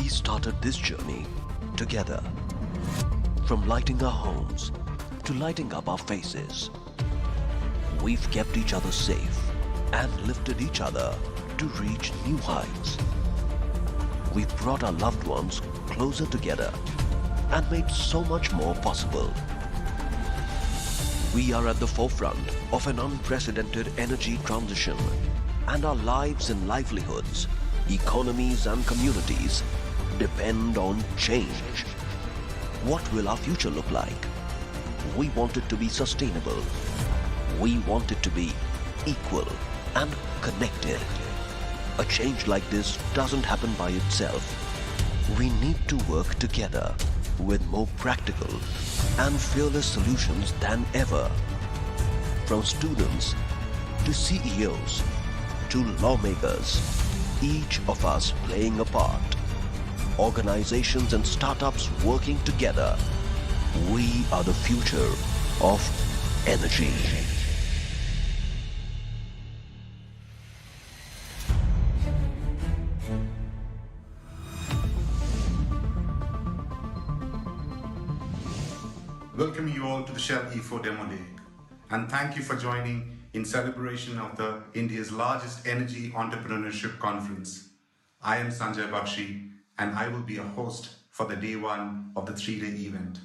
We started this journey together. From lighting our homes to lighting up our faces, we've kept each other safe and lifted each other to reach new heights. We've brought our loved ones closer together and made so much more possible. We are at the forefront of an unprecedented energy transition, and our lives and livelihoods, economies and communities depend on change. What will our future look like? We want it to be sustainable. We want it to be equal and connected. A change like this doesn't happen by itself. We need to work together with more practical and fearless solutions than ever. From students to CEOs to lawmakers, each of us playing a part. Organizations and startups working together. We are the future of energy. Welcome you all to the Shell E4 Demo Day, and thank you for joining in celebration of the India's largest energy entrepreneurship conference. I am Sanjay Bakshi, and I will be a host for the day one of the 3-day event.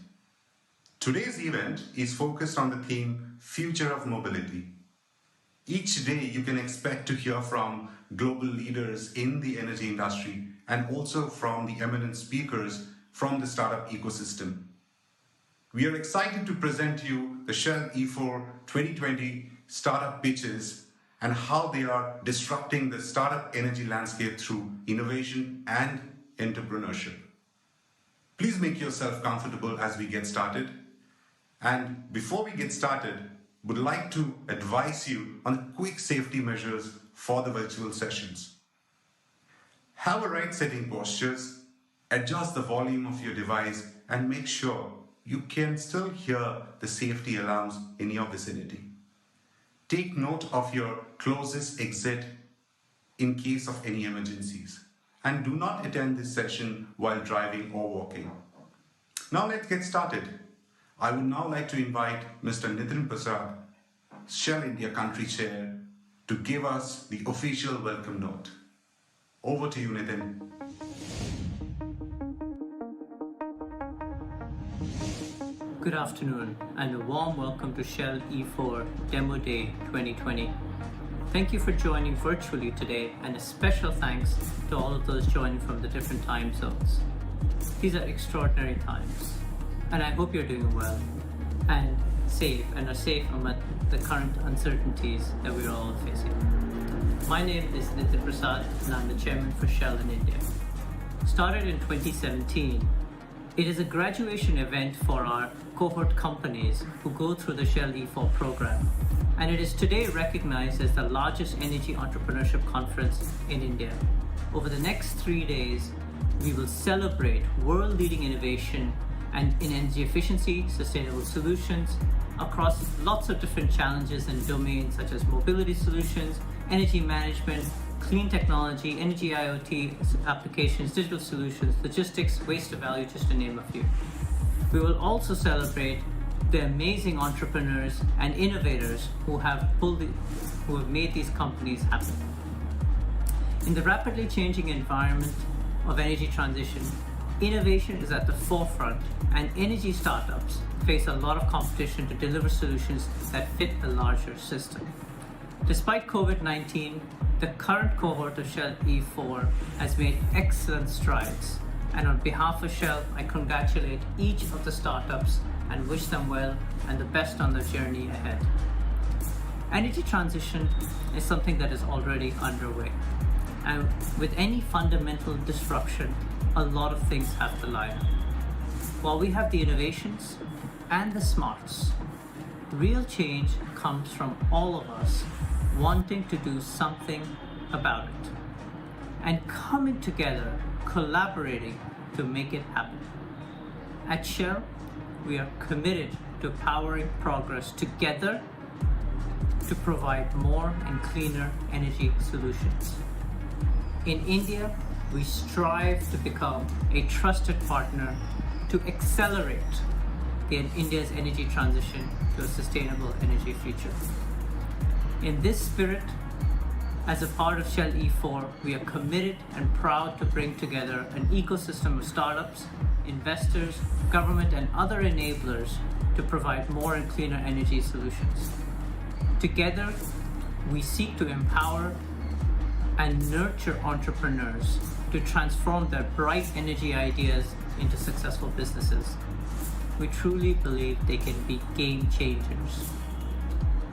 Today's event is focused on the theme Future of Mobility. Each day you can expect to hear from global leaders in the energy industry and also from the eminent speakers from the startup ecosystem. We are excited to present you the Shell E4 2020 startup pitches and how they are disrupting the startup energy landscape through innovation and entrepreneurship. Please make yourself comfortable as we get started. And before we get started, would like to advise you on the quick safety measures for the virtual sessions. Have a right sitting postures, adjust the volume of your device, and make sure you can still hear the safety alarms in your vicinity. Take note of your closest exit in case of any emergencies. And do not attend this session while driving or walking. Now let's get started. I would now like to invite Mr. Nitin Prasad, Shell India Country Chair, to give us the official welcome note. Over to you, Nitin. Good afternoon and a warm welcome to Shell E4 Demo Day 2020. Thank you for joining virtually today, and a special thanks to all of those joining from the different time zones. These are extraordinary times, and I hope you're doing well and are safe amid the current uncertainties that we're all facing. My name is Nitin Prasad, and I'm the chairman for Shell in India. Started in 2017, it is a graduation event for our cohort companies who go through the Shell E4 program, and it is today recognized as the largest energy entrepreneurship conference in India. Over the next 3 days, we will celebrate world-leading innovation and in energy efficiency, sustainable solutions across lots of different challenges and domains such as mobility solutions, energy management, clean technology, energy IoT applications, digital solutions, logistics, waste to value, just to name a few. We will also celebrate the amazing entrepreneurs and innovators who have made these companies happen. In the rapidly changing environment of energy transition, innovation is at the forefront, and energy startups face a lot of competition to deliver solutions that fit a larger system. Despite COVID-19, the current cohort of Shell E4 has made excellent strides, and on behalf of Shell, I congratulate each of the startups and wish them well and the best on their journey ahead. Energy transition is something that is already underway, and with any fundamental disruption, a lot of things have to line up. While we have the innovations and the smarts, real change comes from all of us wanting to do something about it and coming together, collaborating to make it happen. At Shell, we are committed to powering progress together to provide more and cleaner energy solutions. In India, we strive to become a trusted partner to accelerate India's energy transition to a sustainable energy future. In this spirit, as a part of Shell E4, we are committed and proud to bring together an ecosystem of startups, investors, government, and other enablers to provide more and cleaner energy solutions. Together, we seek to empower and nurture entrepreneurs to transform their bright energy ideas into successful businesses. We truly believe they can be game changers,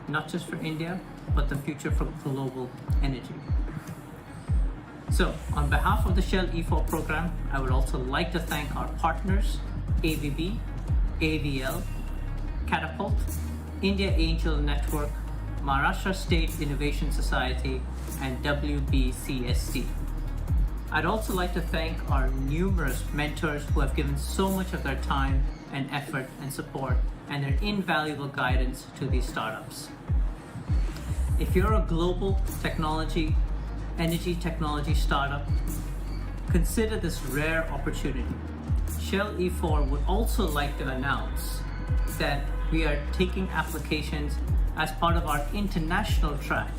not just for India, but the future for global energy. So, on behalf of the Shell E4 program, I would also like to thank our partners, ABB, AVL, Catapult, India Angel Network, Maharashtra State Innovation Society, and WBCSC. I'd also like to thank our numerous mentors who have given so much of their time and effort and support and their invaluable guidance to these startups. If you're a global energy technology startup, consider this rare opportunity. Shell E4 would also like to announce that we are taking applications as part of our international track,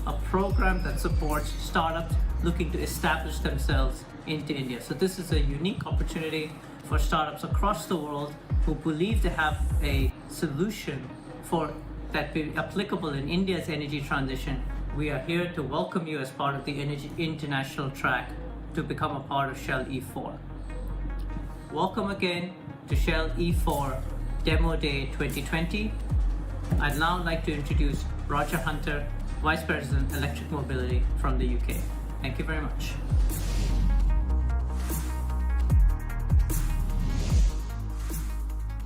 a program that supports startups looking to establish themselves into India. So this is a unique opportunity for startups across the world who believe to have a solution that be applicable in India's energy transition. We are here to welcome you as part of the energy international track to become a part of Shell E4. Welcome again to Shell E4 Demo Day 2020. I'd now like to introduce Roger Hunter, Vice President Electric Mobility from the UK. Thank you very much.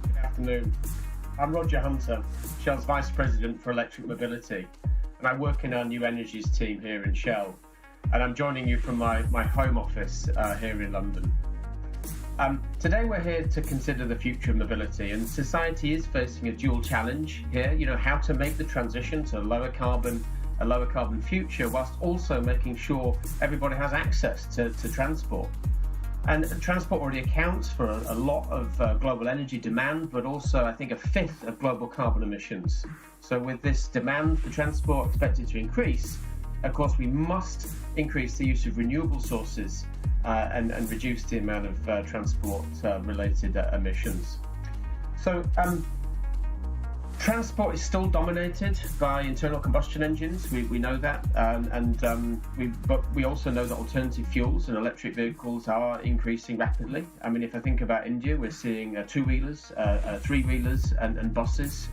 Good afternoon. I'm Roger Hunter, Shell's Vice President for Electric Mobility, and I work in our new energies team here in Shell. And I'm joining you from my home office here in London. Today we're here to consider the future of mobility, and society is facing a dual challenge here, how to make the transition to a lower carbon future whilst also making sure everybody has access to transport. And transport already accounts for a lot of global energy demand, but also I think a fifth of global carbon emissions. So with this demand for transport expected to increase, of course we must increase the use of renewable sources and reduce the amount of transport related emissions. So transport is still dominated by internal combustion engines. We know that, but we also know that alternative fuels and electric vehicles are increasing rapidly. I mean, if I think about India, we're seeing two-wheelers, three-wheelers, and buses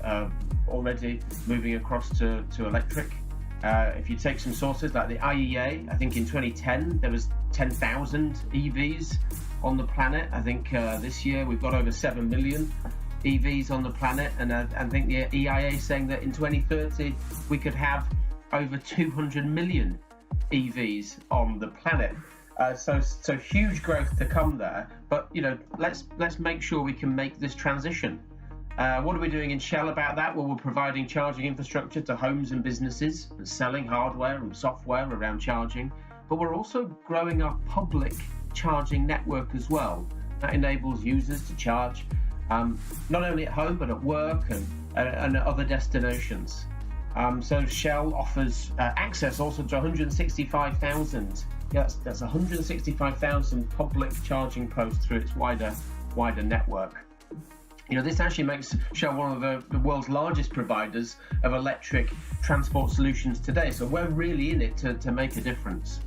already moving across to electric. If you take some sources like the IEA, I think in 2010 there was 10,000 EVs on the planet. I think this year we've got over 7 million EVs on the planet, and I think the EIA is saying that in 2030 we could have over 200 million EVs on the planet. So huge growth to come there. But let's make sure we can make this transition. What are we doing in Shell about that? Well, we're providing charging infrastructure to homes and businesses and selling hardware and software around charging. But we're also growing our public charging network as well. That enables users to charge not only at home, but at work and at other destinations. So Shell offers access also to 165,000. That's 165,000 public charging posts through its wider network. This actually makes Shell one of the world's largest providers of electric transport solutions today. So we're really in it to make a difference.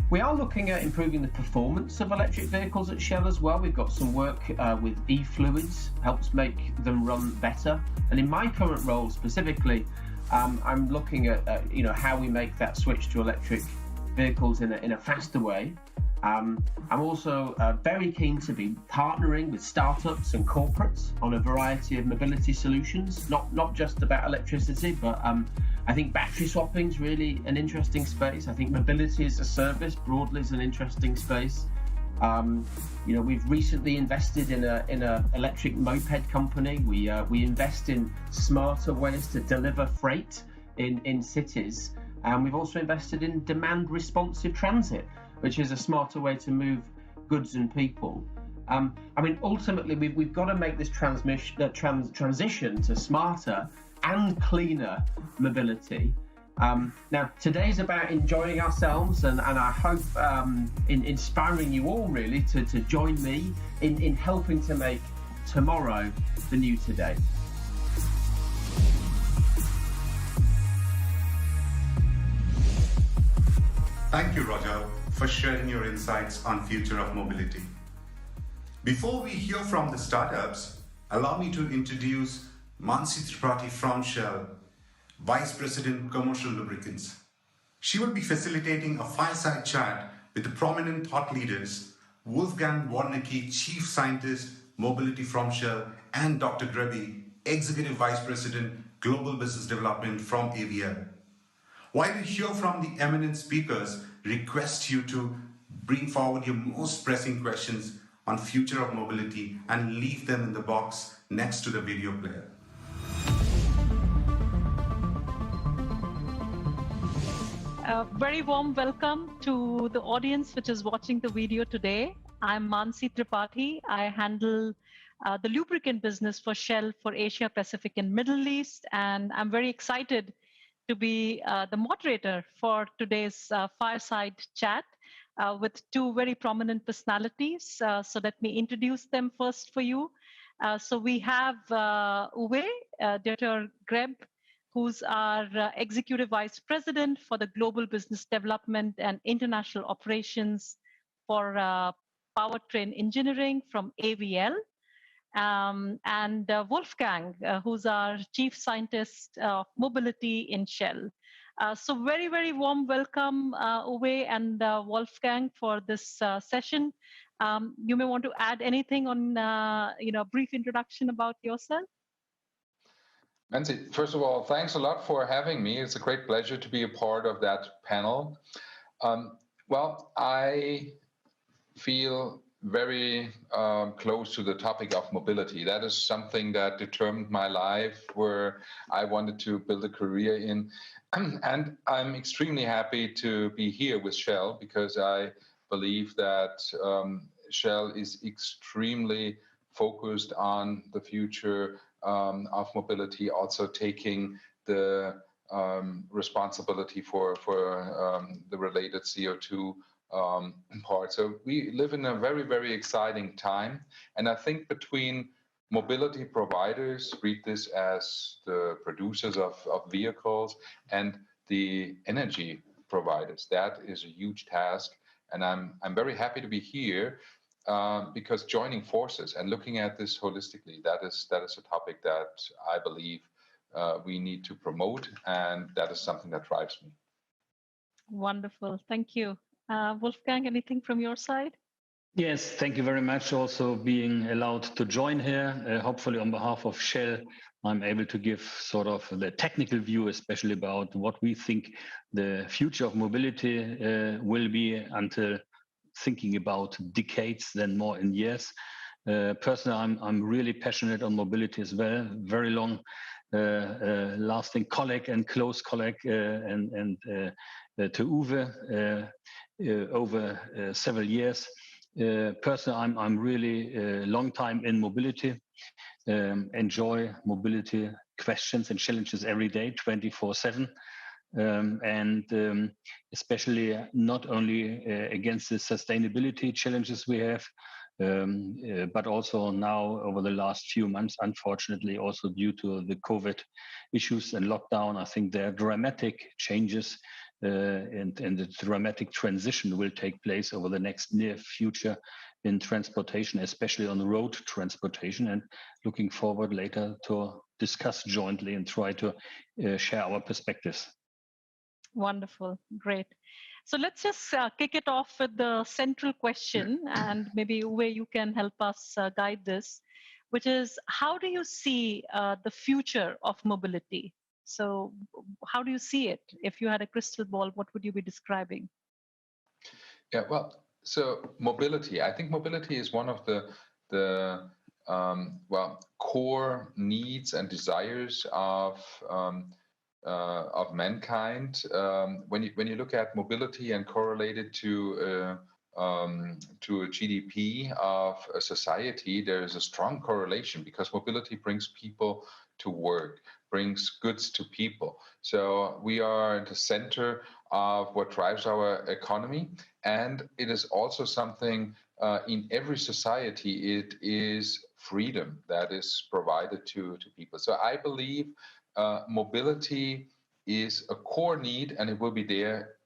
We are looking at improving the performance of electric vehicles at Shell as well. We've got some work with e-fluids, helps make them run better. And in my current role specifically, I'm looking at how we make that switch to electric vehicles in a faster way. I'm also very keen to be partnering with startups and corporates on a variety of mobility solutions, not just about electricity, but I think battery swapping is really an interesting space. I think mobility as a service broadly is an interesting space. We've recently invested in a electric moped company. We invest in smarter ways to deliver freight in cities, and we've also invested in demand responsive transit. which is a smarter way to move goods and people. I mean, ultimately, we've got to make this transition to smarter and cleaner mobility. Now, today's about enjoying ourselves, and I hope in inspiring you all really to join me in helping to make tomorrow the new today. Thank you, Roger, for sharing your insights on future of mobility. Before we hear from the startups, allow me to introduce Mansi Tripathi from Shell, Vice President Commercial Lubricants. She will be facilitating a fireside chat with the prominent thought leaders, Wolfgang Warnecke, Chief Scientist, Mobility from Shell, and Dr. Grebe, Executive Vice President, Global Business Development from AVL. While we hear from the eminent speakers, request you to bring forward your most pressing questions on future of mobility and leave them in the box next to the video player. A very warm welcome to the audience which is watching the video today. I'm Mansi Tripathi. I handle the lubricant business for Shell for Asia Pacific and Middle East, and I'm very excited to be the moderator for today's fireside chat with two very prominent personalities. So let me introduce them first for you. So we have Uwe, Dr. Grebe, who's our Executive Vice President for the Global Business Development and International Operations for Powertrain Engineering from AVL. And Wolfgang, who's our Chief Scientist of Mobility in Shell. So very, very warm welcome, Uwe and Wolfgang, for this session. You may want to add anything on, a brief introduction about yourself. Nancy, first of all, thanks a lot for having me. It's a great pleasure to be a part of that panel. Well, I feel very close to the topic of mobility. That is something that determined my life, where I wanted to build a career in. And I'm extremely happy to be here with Shell, because I believe that Shell is extremely focused on the future of mobility, also taking the responsibility for the related CO2 part. So we live in a very, very exciting time. And I think between mobility providers, read this as the producers of vehicles, and the energy providers, that is a huge task. And I'm very happy to be here because joining forces and looking at this holistically, that is a topic that I believe we need to promote, and that is something that drives me. Wonderful, thank you. Wolfgang, anything from your side? Yes, thank you very much. Also being allowed to join here. Hopefully on behalf of Shell, I'm able to give sort of the technical view, especially about what we think the future of mobility will be, until thinking about decades, then more in years. Personally, I'm really passionate on mobility as well. Very long lasting colleague and close colleague, and to Uwe over several years. Personally, I'm really a long time in mobility. Enjoy mobility questions and challenges every day, 24/7. And especially not only against the sustainability challenges we have, but also now over the last few months, unfortunately, also due to the COVID issues and lockdown, I think there are dramatic changes and the dramatic transition will take place over the next near future in transportation, especially on road transportation, and looking forward later to discuss jointly and try to share our perspectives. Wonderful, great. So let's just kick it off with the central question, and maybe Uwe, you can help us guide this, which is, how do you see the future of mobility? So how do you see it? If you had a crystal ball, what would you be describing? Yeah, well, so mobility, I think mobility is one of the core needs and desires of of mankind. When you look at mobility and correlate it to a GDP of a society, there is a strong correlation because mobility brings people to work, brings goods to people. So we are at the center of what drives our economy, and it is also something in every society. It is freedom that is provided to people. So I believe mobility is a core need, and it will be there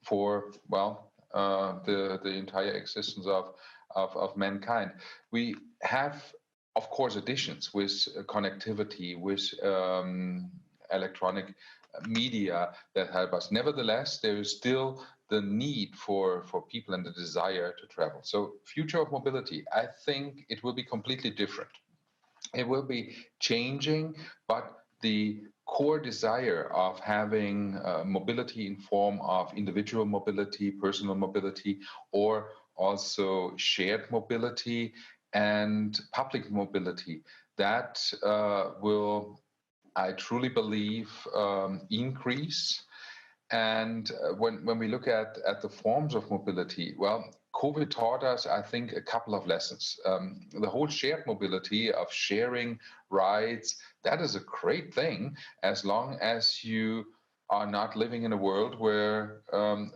for, well, the entire existence of mankind. We have, of course, additions with connectivity, with electronic media that help us. Nevertheless, there is still the need for people and the desire to travel. So future of mobility, I think it will be completely different. It will be changing, but the core desire of having mobility in form of individual mobility, personal mobility, or also shared mobility and public mobility, that will, I truly believe, increase. And when we look at the forms of mobility, well, COVID taught us, I think, a couple of lessons. The whole shared mobility of sharing rides, that is a great thing as long as you are not living in a world where,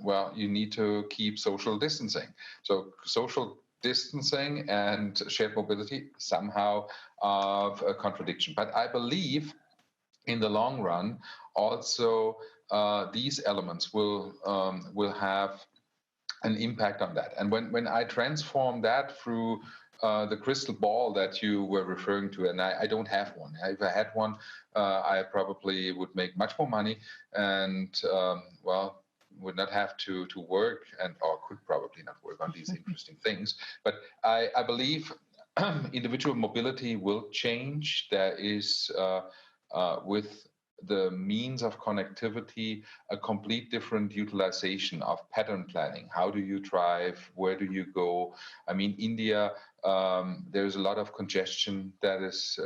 well, you need to keep social distancing. So social distancing and shared mobility somehow of a contradiction. But I believe in the long run, also these elements will have an impact on that. And when I transform that through the crystal ball that you were referring to, and I don't have one. If I had one, I probably would make much more money and, well, would not have to work or could probably not work on these interesting things. But I believe individual mobility will change. There is with the means of connectivity, a complete different utilization of pattern planning. How do you drive? Where do you go? I mean, India, there's a lot of congestion that is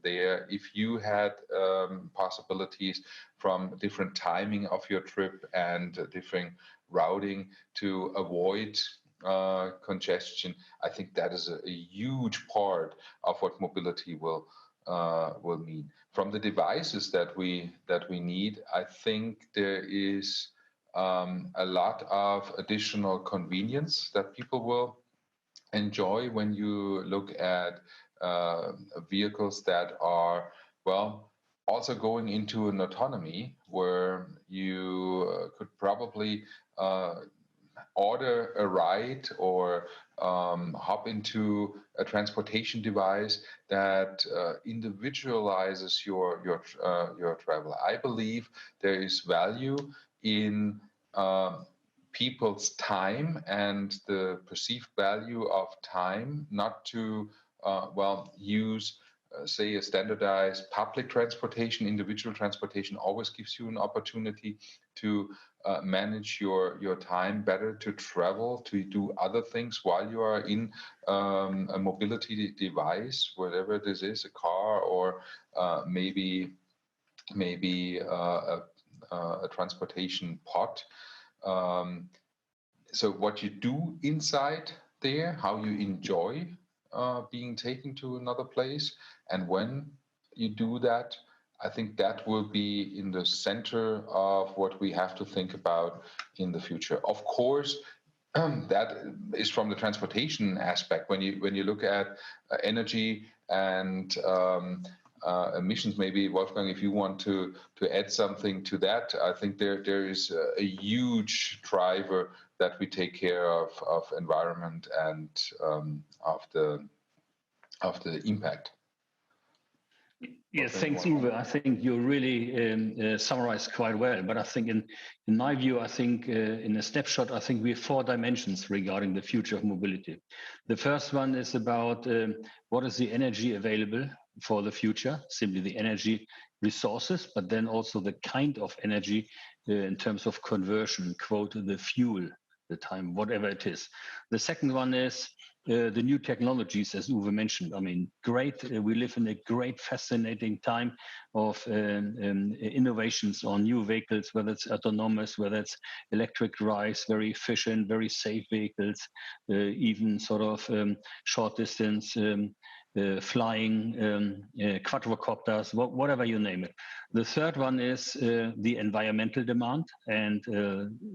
there. If you had possibilities from different timing of your trip and different routing to avoid congestion, I think that is a huge part of what mobility will mean. From the devices that we need, I think there is a lot of additional convenience that people will enjoy when you look at vehicles that are, well, also going into an autonomy where you could probably order a ride or hop into a transportation device that individualizes your travel. I believe there is value in people's time and the perceived value of time, not to well, use say a standardized public transportation. Individual transportation always gives you an opportunity to manage your time better, to travel, to do other things while you are in a mobility device, whatever this is, a car or maybe a transportation pod. So what you do inside there, how you enjoy being taken to another place, and when you do that, I think that will be in the center of what we have to think about in the future. Of course, that is from the transportation aspect. When you look at energy and emissions, maybe Wolfgang, if you want to add something to that, I think there is a huge driver that we take care of environment and of the impact. Yes, thanks, Uwe. I think you really summarized quite well. But I think in my view, I think in a snapshot, I think we have 4 dimensions regarding the future of mobility. The first one is about what is the energy available for the future, simply the energy resources, but then also the kind of energy in terms of conversion, quote, the fuel, the time, whatever it is. The second one is the new technologies, as Uwe mentioned. I mean, great. We live in a great, fascinating time of innovations on new vehicles, whether it's autonomous, whether it's electric drives, very efficient, very safe vehicles, even sort of short distance flying, quadrocopters, whatever you name it. The third one is the environmental demand and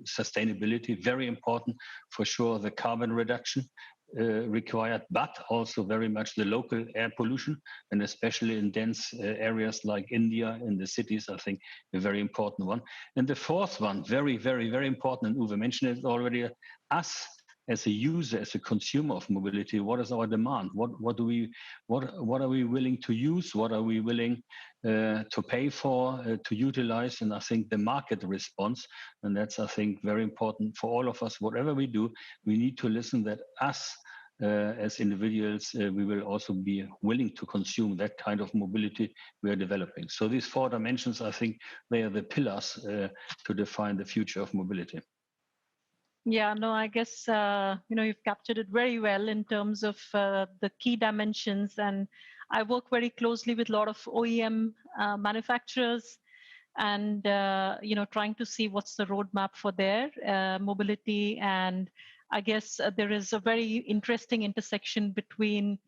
sustainability, very important for sure, the carbon reduction required, but also very much the local air pollution, and especially in dense areas like India, in the cities, I think a very important one. And the fourth one, very, very, very important, and Uwe mentioned it already, us as a user, as a consumer of mobility, what is our demand? What are we willing to use? What are we willing to pay for, to utilize? And I think the market response, and that's, I think, very important for all of us. Whatever we do, we need to listen that us as individuals, we will also be willing to consume that kind of mobility we are developing. So these four dimensions, I think, they are the pillars to define the future of mobility. Yeah, no, I guess, you've captured it very well in terms of the key dimensions. And I work very closely with a lot of OEM manufacturers and, trying to see what's the roadmap for their mobility. And I guess there is a very interesting intersection between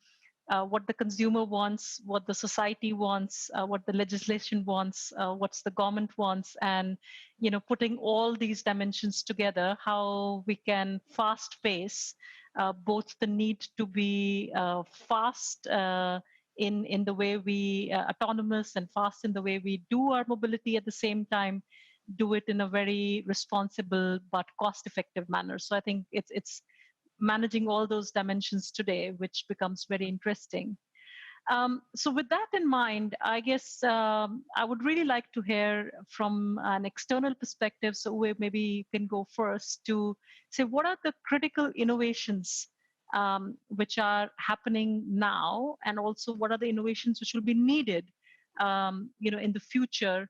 what the consumer wants, what the society wants, what the legislation wants, what's the government wants, and putting all these dimensions together, how we can fast pace both the need to be fast in the way we autonomous and fast in the way we do our mobility, at the same time do it in a very responsible but cost-effective manner. So I think it's managing all those dimensions today, which becomes very interesting. So with that in mind, I guess I would really like to hear from an external perspective. So Uwe, maybe you can go first to say, what are the critical innovations which are happening now, and also what are the innovations which will be needed in the future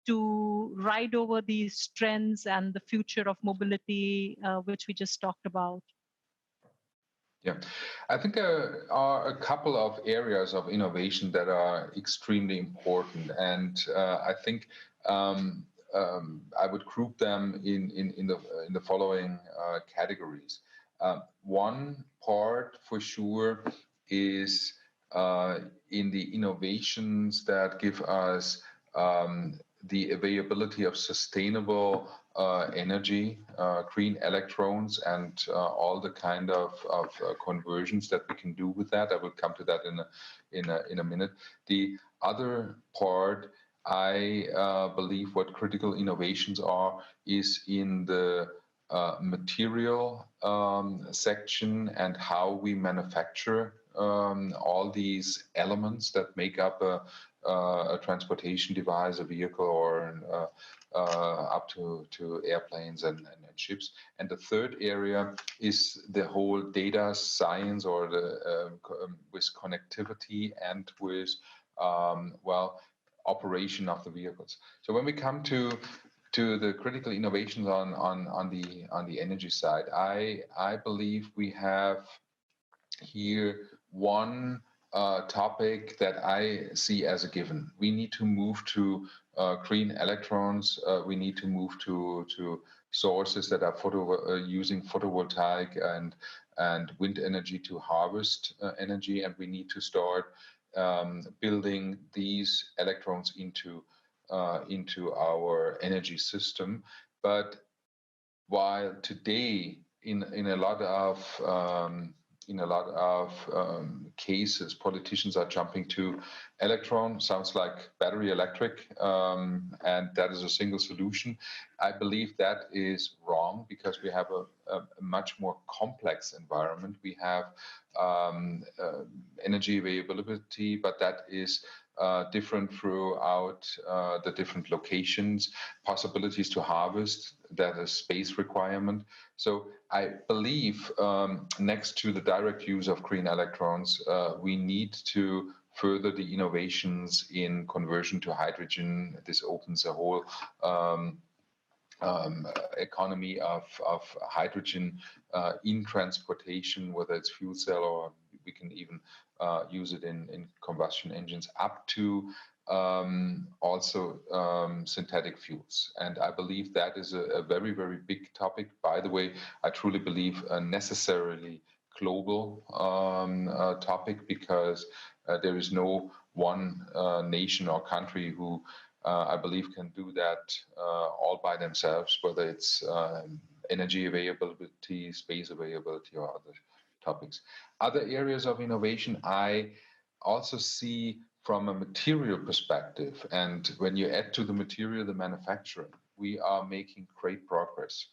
to ride over these trends and the future of mobility, which we just talked about? Yeah, I think there are a couple of areas of innovation that are extremely important, and I think I would group them in the following categories. One part for sure is in the innovations that give us the availability of sustainable energy, green electrons, and all the kind of conversions that we can do with that. I will come to that in a minute. The other part, I believe, what critical innovations are is in the material section and how we manufacture all these elements that make up a transportation device, a vehicle, or up to airplanes and ships. And the third area is the whole data science, or the with connectivity and with operation of the vehicles. So when we come to the critical innovations on the energy side, I believe we have here one topic that I see as a given. We need to move to green electrons. We need to move to sources that are using photovoltaic and wind energy to harvest energy, and we need to start building these electrons into our energy system. But while today in a lot of cases, politicians are jumping to electron, sounds like battery electric, and that is a single solution. I believe that is wrong, because we have a much more complex environment. We have energy availability, but that is different throughout the different locations, possibilities to harvest, that is space requirement. So I believe next to the direct use of green electrons, we need to further the innovations in conversion to hydrogen. This opens a whole economy of hydrogen in transportation, whether it's fuel cell or we can even use it in combustion engines, up to also synthetic fuels. And I believe that is a very, very big topic. By the way, I truly believe a necessarily global topic, because there is no one nation or country who I believe can do that all by themselves, whether it's energy availability, space availability, or other topics. Other areas of innovation I also see from a material perspective, and when you add to the material the manufacturing, we are making great progress.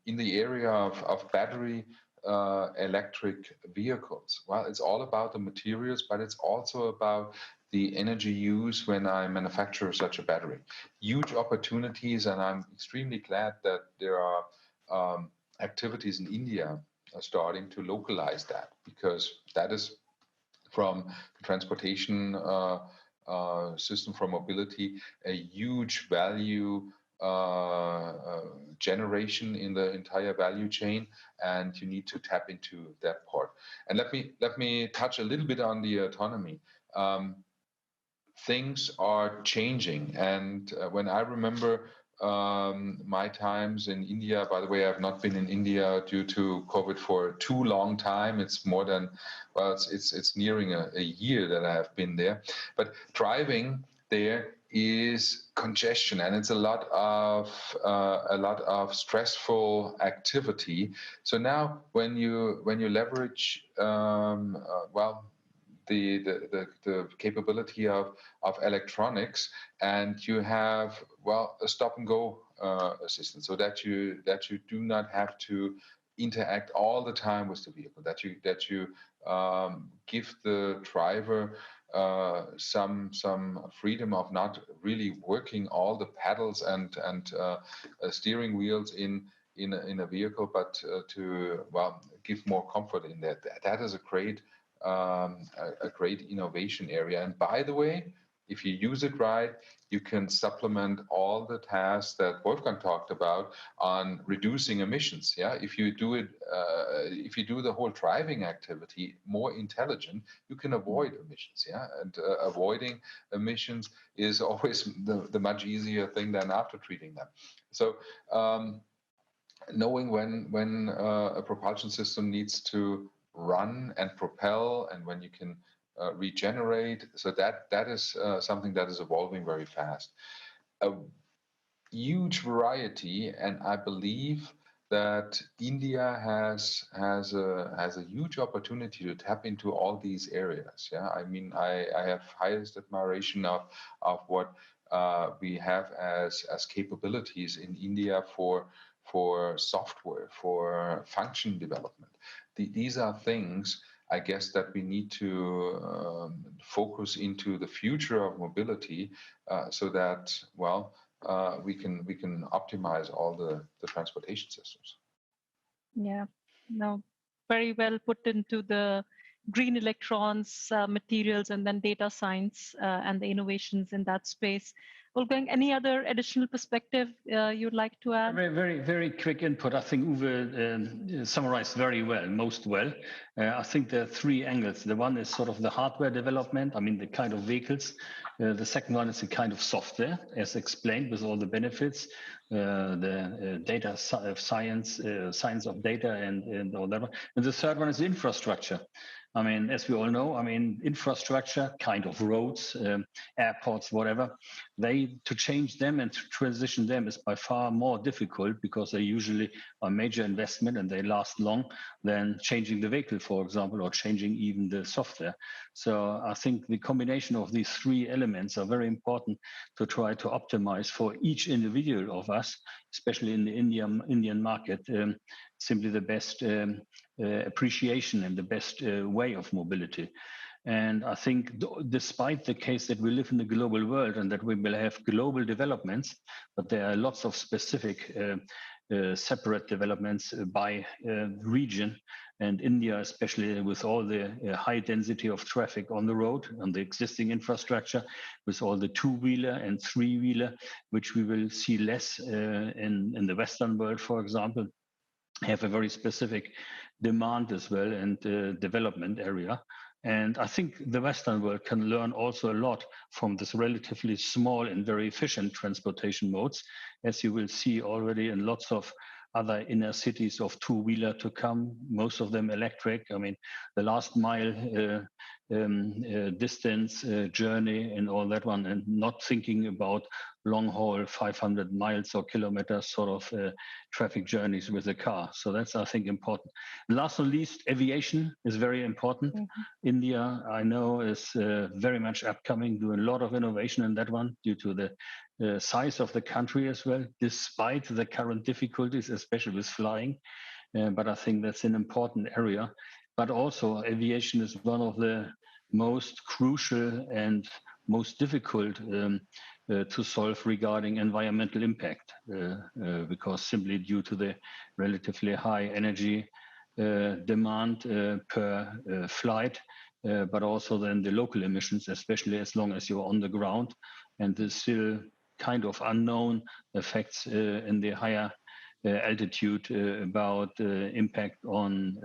In the area of battery electric vehicles, well, it's all about the materials, but it's also about the energy use when I manufacture such a battery. Huge opportunities, and I'm extremely glad that there are activities in India starting to localize that, because that is from the transportation system, from mobility, a huge value generation in the entire value chain, and you need to tap into that part. And let me touch a little bit on the autonomy. Things are changing, and when I remember my times in India, by the way, I've not been in India due to COVID for too long time. It's more than, well, it's nearing a year that I have been there. But driving there is congestion, and it's a lot of stressful activity. So now, when you leverage, well, the capability of electronics, and you have, well, a stop and go assistant, so that you do not have to interact all the time with the vehicle, that you give the driver some freedom of not really working all the pedals and steering wheels in a vehicle, but to, well, give more comfort in that. That is a great innovation area. And by the way, if you use it right, you can supplement all the tasks that Wolfgang talked about on reducing emissions. Yeah, if you do it, if you do the whole driving activity more intelligent, you can avoid emissions. Yeah, and avoiding emissions is always the much easier thing than after treating them. So knowing when a propulsion system needs to run and propel, and when you can regenerate, so that is something that is evolving very fast. A huge variety, and I believe that India has a huge opportunity to tap into all these areas. Yeah, I mean, I have highest admiration of what we have as capabilities in India for software, for function development. These are things, I guess, that we need to focus into the future of mobility, so that, well, we can optimize all the transportation systems. Yeah, no, very well put into the green electrons, materials, and then data science and the innovations in that space. Wolfgang, any other additional perspective you'd like to add? Very quick input. I think Uwe summarized very well, most well. I think there are three angles. The one is sort of the hardware development, I mean, the kind of vehicles. The second one is the kind of software, as explained, with all the benefits, the data science of data and all that one. And the third one is the infrastructure. I mean, as we all know, I mean, infrastructure, kind of roads, airports, whatever, to change them and to transition them is by far more difficult, because they usually are major investment and they last long than changing the vehicle, for example, or changing even the software. So I think the combination of these three elements are very important to try to optimize for each individual of us, especially in the Indian market, simply the best appreciation and the best way of mobility. And I think despite the case that we live in a global world and that we will have global developments, but there are lots of specific separate developments by region. And India, especially with all the high density of traffic on the road, on the existing infrastructure, with all the two-wheeler and three-wheeler, which we will see less in the Western world, for example, have a very specific demand as well and development area. And I think the Western world can learn also a lot from this relatively small and very efficient transportation modes, as you will see already in lots of other inner cities of two-wheeler to come, most of them electric. I mean, the last mile distance, journey and all that one, and not thinking about long haul 500 miles or kilometers sort of traffic journeys with a car. So that's, I think, important. And last but not least, aviation is very important. India, I know, is very much upcoming, doing a lot of innovation in that one due to the size of the country as well, despite the current difficulties, especially with flying. But I think that's an important area. But also aviation is one of the most crucial and most difficult to solve regarding environmental impact, because simply due to the relatively high energy demand per flight, but also then the local emissions, especially as long as you're on the ground, and there's still kind of unknown effects in the higher altitude about impact on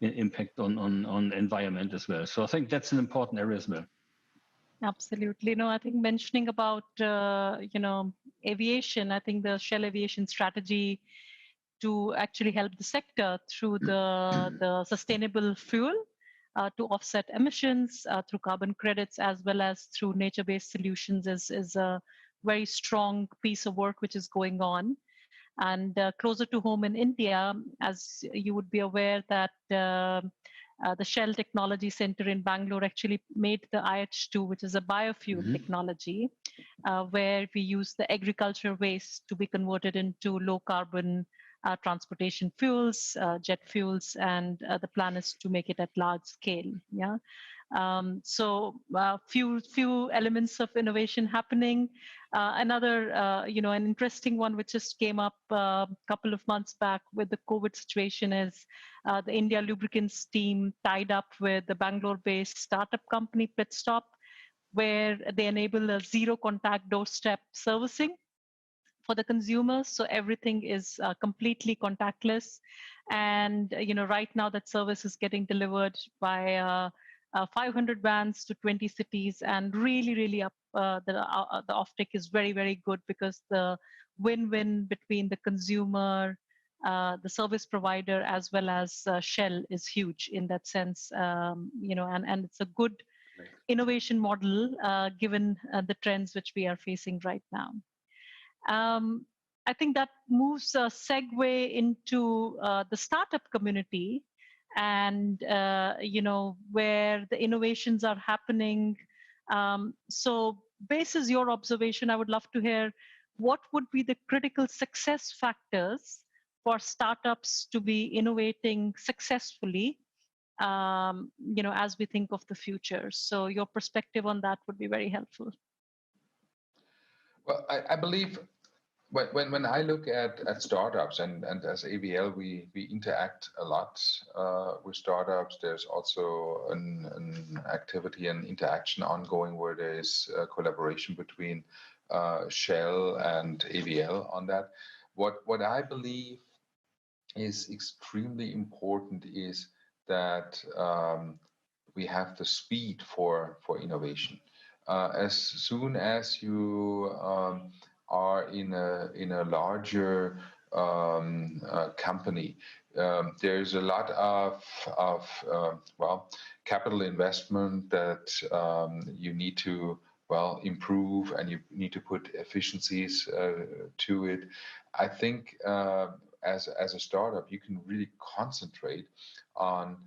environment as well. So I think that's an important area as well. Absolutely. No, I think mentioning about, aviation, I think the Shell Aviation strategy to actually help the sector through the sustainable fuel to offset emissions through carbon credits, as well as through nature-based solutions is a very strong piece of work which is going on. And closer to home in India, as you would be aware that the Shell Technology Center in Bangalore actually made the IH2, which is a biofuel technology, where we use the agriculture waste to be converted into low carbon transportation fuels, jet fuels, and the plan is to make it at large scale. Yeah. So few elements of innovation happening. Another, an interesting one which just came up a couple of months back with the COVID situation is the India Lubricants team tied up with the Bangalore-based startup company Pitstop, where they enable a zero contact doorstep servicing for the consumers. So everything is completely contactless. And, right now that service is getting delivered by 500 vans to 20 cities, and really the offtake is very, very good, because the win-win between the consumer, the service provider, as well as Shell is huge in that sense. And it's a good innovation model given the trends which we are facing right now. I think that moves a segue into the startup community, and where the innovations are happening. So basis your observation, I would love to hear what would be the critical success factors for startups to be innovating successfully, as we think of the future. So your perspective on that would be very helpful. Well, I believe when I look at startups, and as AVL, we interact a lot with startups. There's also an activity and interaction ongoing where there is collaboration between Shell and AVL on that. What I believe is extremely important is that we have the speed for innovation. As soon as you are in a larger company, there's a lot of capital investment that you need to improve, and you need to put efficiencies to it. I think as a startup, you can really concentrate on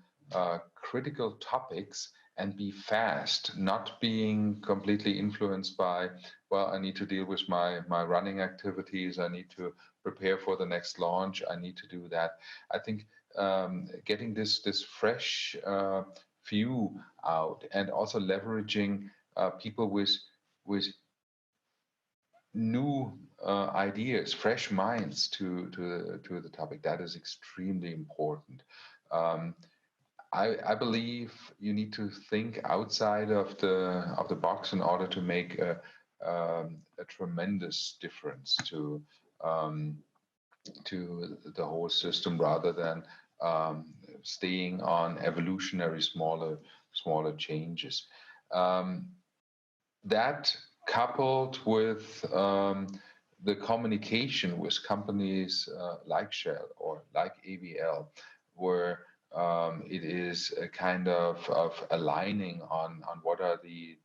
critical topics and be fast, not being completely influenced by, I need to deal with my running activities, I need to prepare for the next launch, I need to do that. I think getting this fresh view out, and also leveraging people with new ideas, fresh minds to the topic. That is extremely important. I believe you need to think outside of the box in order to make a tremendous difference to the whole system, rather than staying on evolutionary smaller changes. That coupled with the communication with companies like Shell or like AVL, where it is a kind of aligning on what are the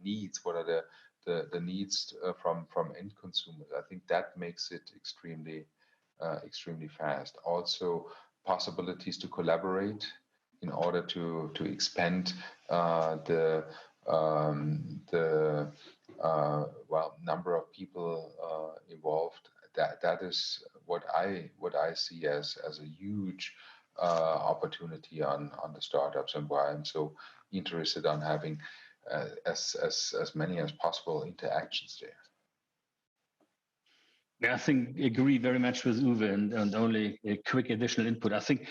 needs, what are the needs from end consumers. I think that makes it extremely fast. Also, possibilities to collaborate in order to expand the number of people involved. That is what I see as a huge opportunity on the startups, and why I'm so interested on having as many as possible interactions there. Yeah, I think agree very much with Uwe, and only a quick additional input. I think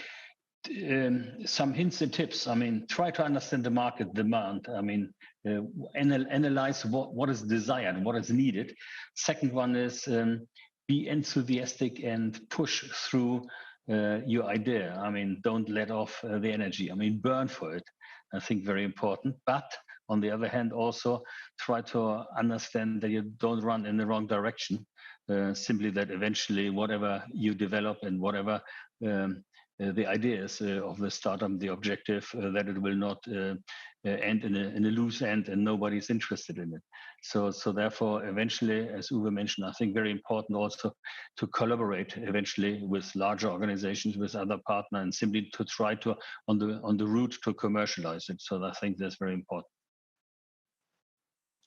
some hints and tips. I mean, try to understand the market demand. I mean, analyze what is desired, what is needed. Second one is be enthusiastic and push through your idea. I mean, don't let off the energy. I mean, burn for it. I think very important. But on the other hand, also try to understand that you don't run in the wrong direction. Simply that eventually whatever you develop and whatever the idea is of the startup, the objective, that it will not end in a loose end and nobody's interested in it. So therefore, eventually, as Uwe mentioned, I think very important also to collaborate eventually with larger organizations, with other partners, and simply to try to on the route to commercialize it. So I think that's very important.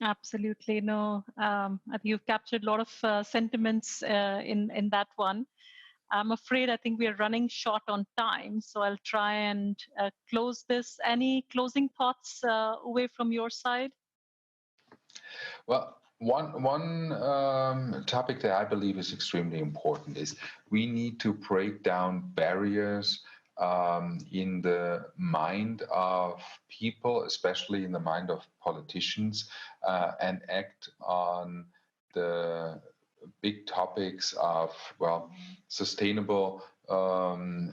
Absolutely. No, I think you've captured a lot of sentiments in that one. I'm afraid I think we are running short on time, so I'll try and close this. Any closing thoughts away from your side? Well, one topic that I believe is extremely important is we need to break down barriers in the mind of people, especially in the mind of politicians, and act on the big topics of, well, sustainable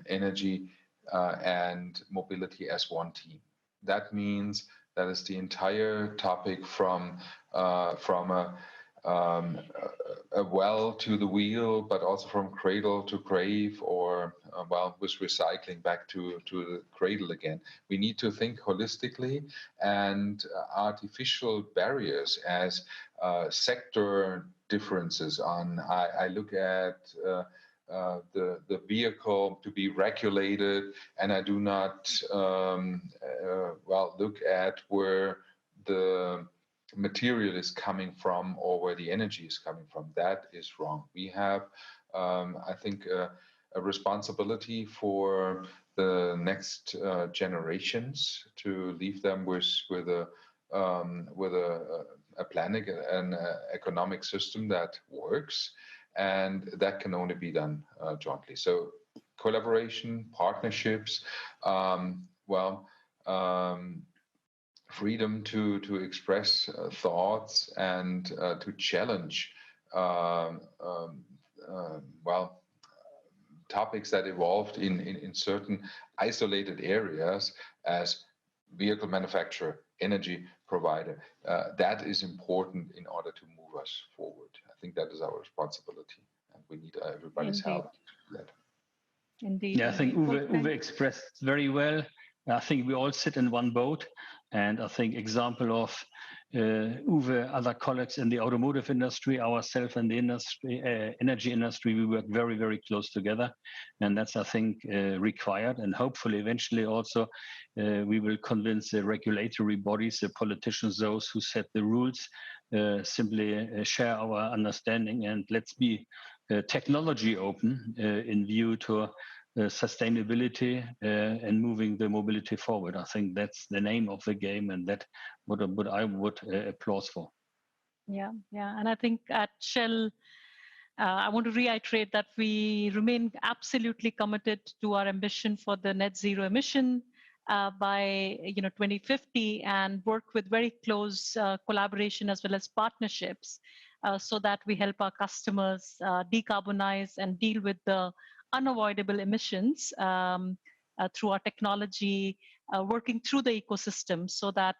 energy and mobility as one team. That means that is the entire topic from a well to the wheel, but also from cradle to grave, or with recycling back to the cradle again. We need to think holistically, and artificial barriers as sector differences on. I look at the vehicle to be regulated, and I do not look at where the material is coming from or where the energy is coming from. That is wrong. We have, I think, a responsibility for the next generations to leave them with a planet and economic system that works, and that can only be done jointly. So collaboration, partnerships, freedom to express thoughts and to challenge topics that evolved in certain isolated areas as vehicle manufacturer, energy provider. That is important in order to move us forward. I think that is our responsibility, and we need everybody's help to do that. Indeed. Yeah, I think Uwe expressed very well. I think we all sit in one boat, and I think example of Uwe, other colleagues in the automotive industry, ourselves in the industry, energy industry, we work very, very close together, and that's, I think, required. And hopefully, eventually, also, we will convince the regulatory bodies, the politicians, those who set the rules, simply share our understanding, and let's be technology open in view to sustainability and moving the mobility forward. I think that's the name of the game, and that what I would applaud for. Yeah, yeah. And I think at Shell, I want to reiterate that we remain absolutely committed to our ambition for the net zero emission by 2050, and work with very close collaboration as well as partnerships so that we help our customers decarbonize and deal with the unavoidable emissions through our technology, working through the ecosystem so that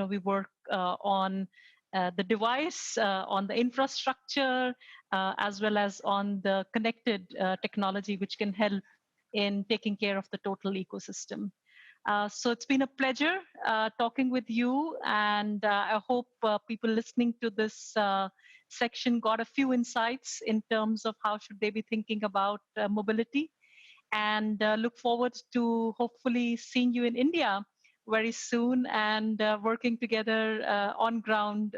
we work on the device, on the infrastructure, as well as on the connected technology, which can help in taking care of the total ecosystem. So it's been a pleasure talking with you, and I hope people listening to this section got a few insights in terms of how should they be thinking about mobility, and look forward to hopefully seeing you in India very soon, and working together on ground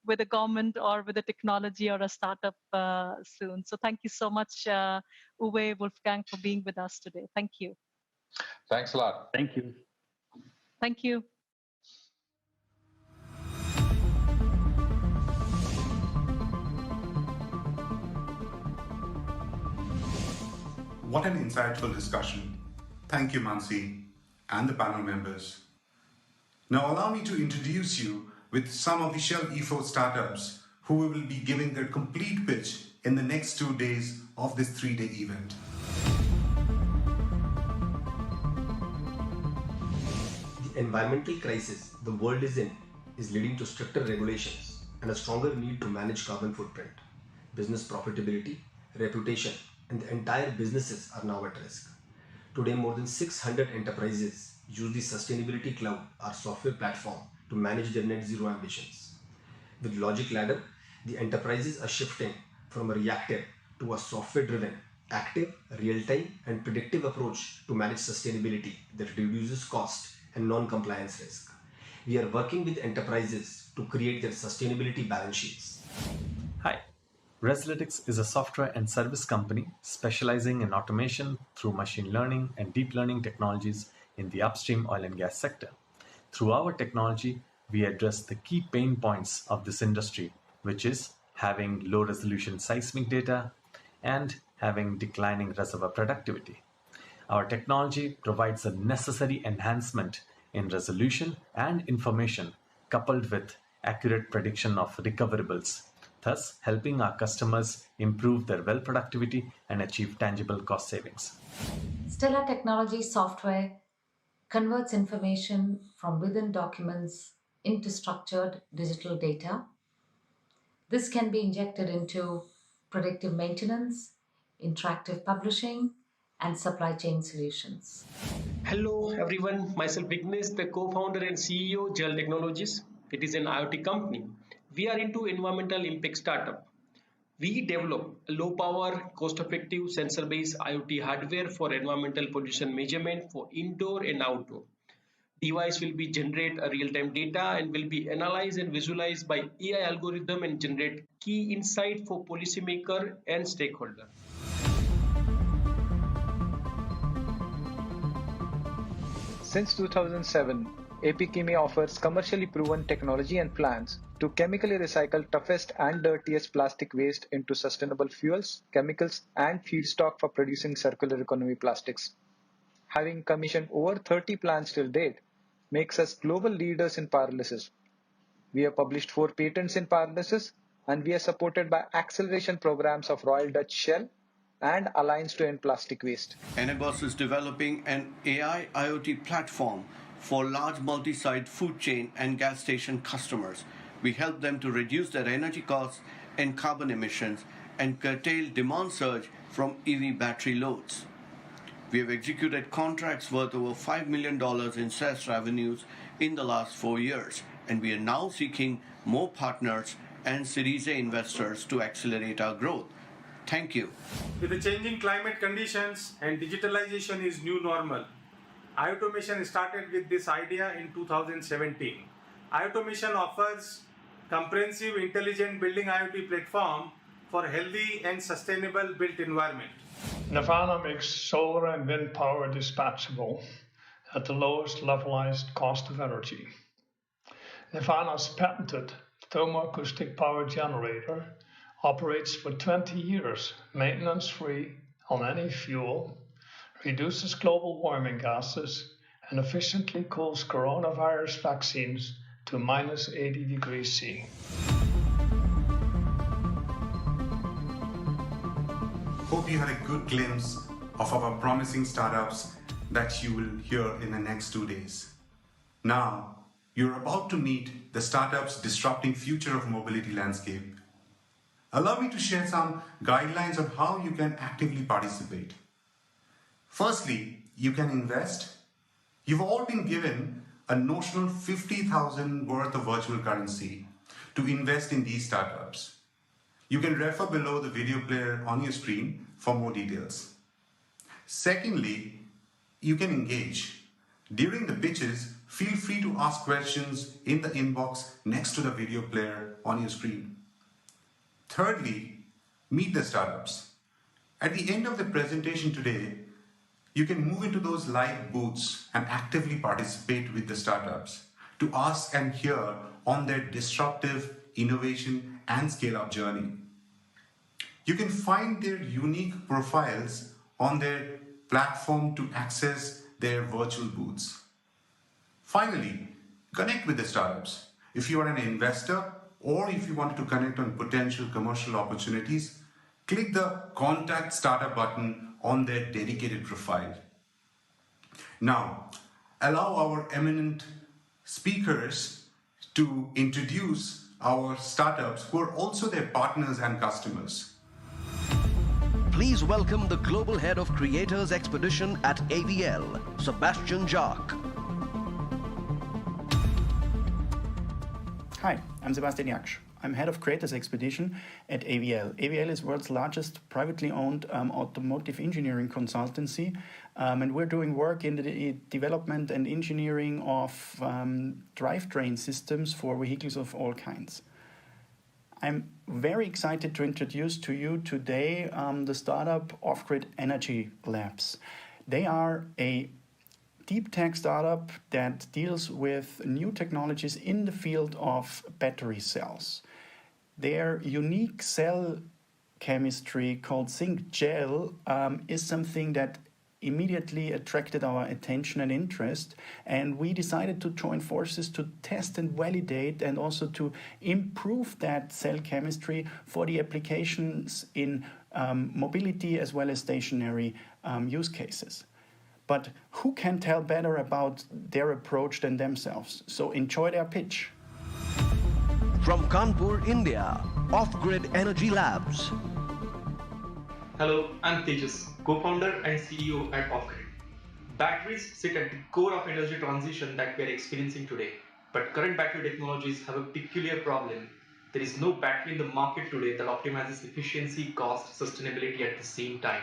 with a government or with a technology or a startup soon. So thank you so much, Uwe, Wolfgang, for being with us today. Thank you. Thanks a lot. Thank you. Thank you. What an insightful discussion. Thank you, Mansi, and the panel members. Now allow me to introduce you with some of the Shell E4 startups who will be giving their complete pitch in the next 2 days of this 3-day event. The environmental crisis the world is in is leading to stricter regulations and a stronger need to manage carbon footprint. Business profitability, reputation, and the entire businesses are now at risk. Today, more than 600 enterprises use the Sustainability Cloud, our software platform, to manage their net zero ambitions. With Logic Ladder, the enterprises are shifting from a reactive to a software-driven, active, real-time, and predictive approach to manage sustainability that reduces cost and non-compliance risk. We are working with enterprises to create their sustainability balance sheets. Hi, Reslytics is a software and service company specializing in automation through machine learning and deep learning technologies in the upstream oil and gas sector. Through our technology, we address the key pain points of this industry, which is having low-resolution seismic data and having declining reservoir productivity. Our technology provides a necessary enhancement in resolution and information, coupled with accurate prediction of recoverables, thus helping our customers improve their well productivity and achieve tangible cost savings. Stellar Technology software converts information from within documents into structured digital data. This can be injected into predictive maintenance, interactive publishing, and supply chain solutions. Hello everyone, myself Vignesh, the co-founder and CEO Gel Technologies. It is an IoT company. We are into environmental impact startup. We develop a low power, cost effective sensor based IoT hardware for environmental pollution measurement for indoor and outdoor. Device will be generate a real-time data and will be analyzed and visualized by AI algorithm and generate key insight for policymaker and stakeholder. Since 2007, AP Chemie offers commercially proven technology and plans to chemically recycle toughest and dirtiest plastic waste into sustainable fuels, chemicals, and feedstock for producing circular economy plastics. Having commissioned over 30 plants till date makes us global leaders in pyrolysis. We have published 4 patents in pyrolysis, and we are supported by acceleration programs of Royal Dutch Shell and Alliance to End Plastic Waste. Enegos is developing an AI IoT platform for large multi-site food chain and gas station customers. We help them to reduce their energy costs and carbon emissions and curtail demand surge from EV battery loads. We have executed contracts worth over $5 million in SaaS revenues in the last 4 years, and we are now seeking more partners and Series A investors to accelerate our growth. Thank you. With the changing climate conditions and digitalization is new normal, iAutomation started with this idea in 2017. iAutomation offers comprehensive intelligent building IoT platform for healthy and sustainable built environment. Nirvana makes solar and wind power dispatchable at the lowest levelized cost of energy. Nirvana's patented thermoacoustic power generator operates for 20 years, maintenance-free on any fuel, reduces global warming gases, and efficiently cools coronavirus vaccines to minus 80 degrees C. Hope you had a good glimpse of our promising startups that you will hear in the next 2 days. Now, you're about to meet the startups disrupting future of mobility landscape. Allow me to share some guidelines on how you can actively participate. Firstly, you can invest. You've all been given a notional 50,000 worth of virtual currency to invest in these startups. You can refer below the video player on your screen for more details. Secondly, you can engage. During the pitches, feel free to ask questions in the inbox next to the video player on your screen. Thirdly, meet the startups. At the end of the presentation today, you can move into those live booths and actively participate with the startups to ask and hear on their disruptive innovation and scale-up journey. You can find their unique profiles on their platform to access their virtual booths. Finally, connect with the startups. If you are an investor or if you want to connect on potential commercial opportunities, click the Contact Startup button on their dedicated profile. Now, allow our eminent speakers to introduce our startups who are also their partners and customers. Please welcome the Global Head of Creators Expedition at AVL, Sebastian Jacques. Hi, I'm Sebastian Jacques. I'm head of Creators Expedition at AVL. AVL is world's largest privately owned automotive engineering consultancy, and we're doing work in the development and engineering of drivetrain systems for vehicles of all kinds. I'm very excited to introduce to you today the startup Off-Grid Energy Labs. They are a deep tech startup that deals with new technologies in the field of battery cells. Their unique cell chemistry called zinc gel is something that immediately attracted our attention and interest, and we decided to join forces to test and validate and also to improve that cell chemistry for the applications in mobility as well as stationary use cases. But who can tell better about their approach than themselves? So enjoy their pitch. From Kanpur, India, Off-Grid Energy Labs. Hello, I'm Tejas, co-founder and CEO at Off-Grid. Batteries sit at the core of energy transition that we are experiencing today. But current battery technologies have a peculiar problem. There is no battery in the market today that optimizes efficiency, cost, sustainability at the same time.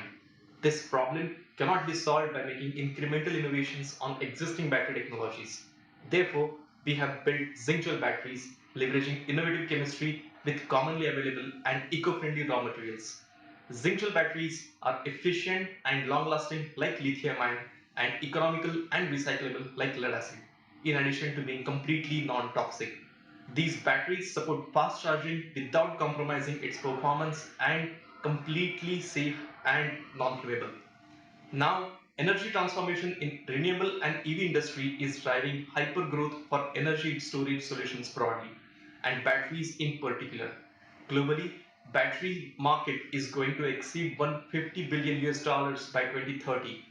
This problem cannot be solved by making incremental innovations on existing battery technologies. Therefore, we have built zinc gel batteries, leveraging innovative chemistry with commonly available and eco-friendly raw materials. Zinc gel batteries are efficient and long-lasting like lithium-ion and economical and recyclable like lead acid, in addition to being completely non-toxic. These batteries support fast charging without compromising its performance and completely safe and non-flammable. Now, energy transformation in renewable and EV industry is driving hyper growth for energy storage solutions broadly, and batteries in particular. Globally, battery market is going to exceed $150 billion by 2030.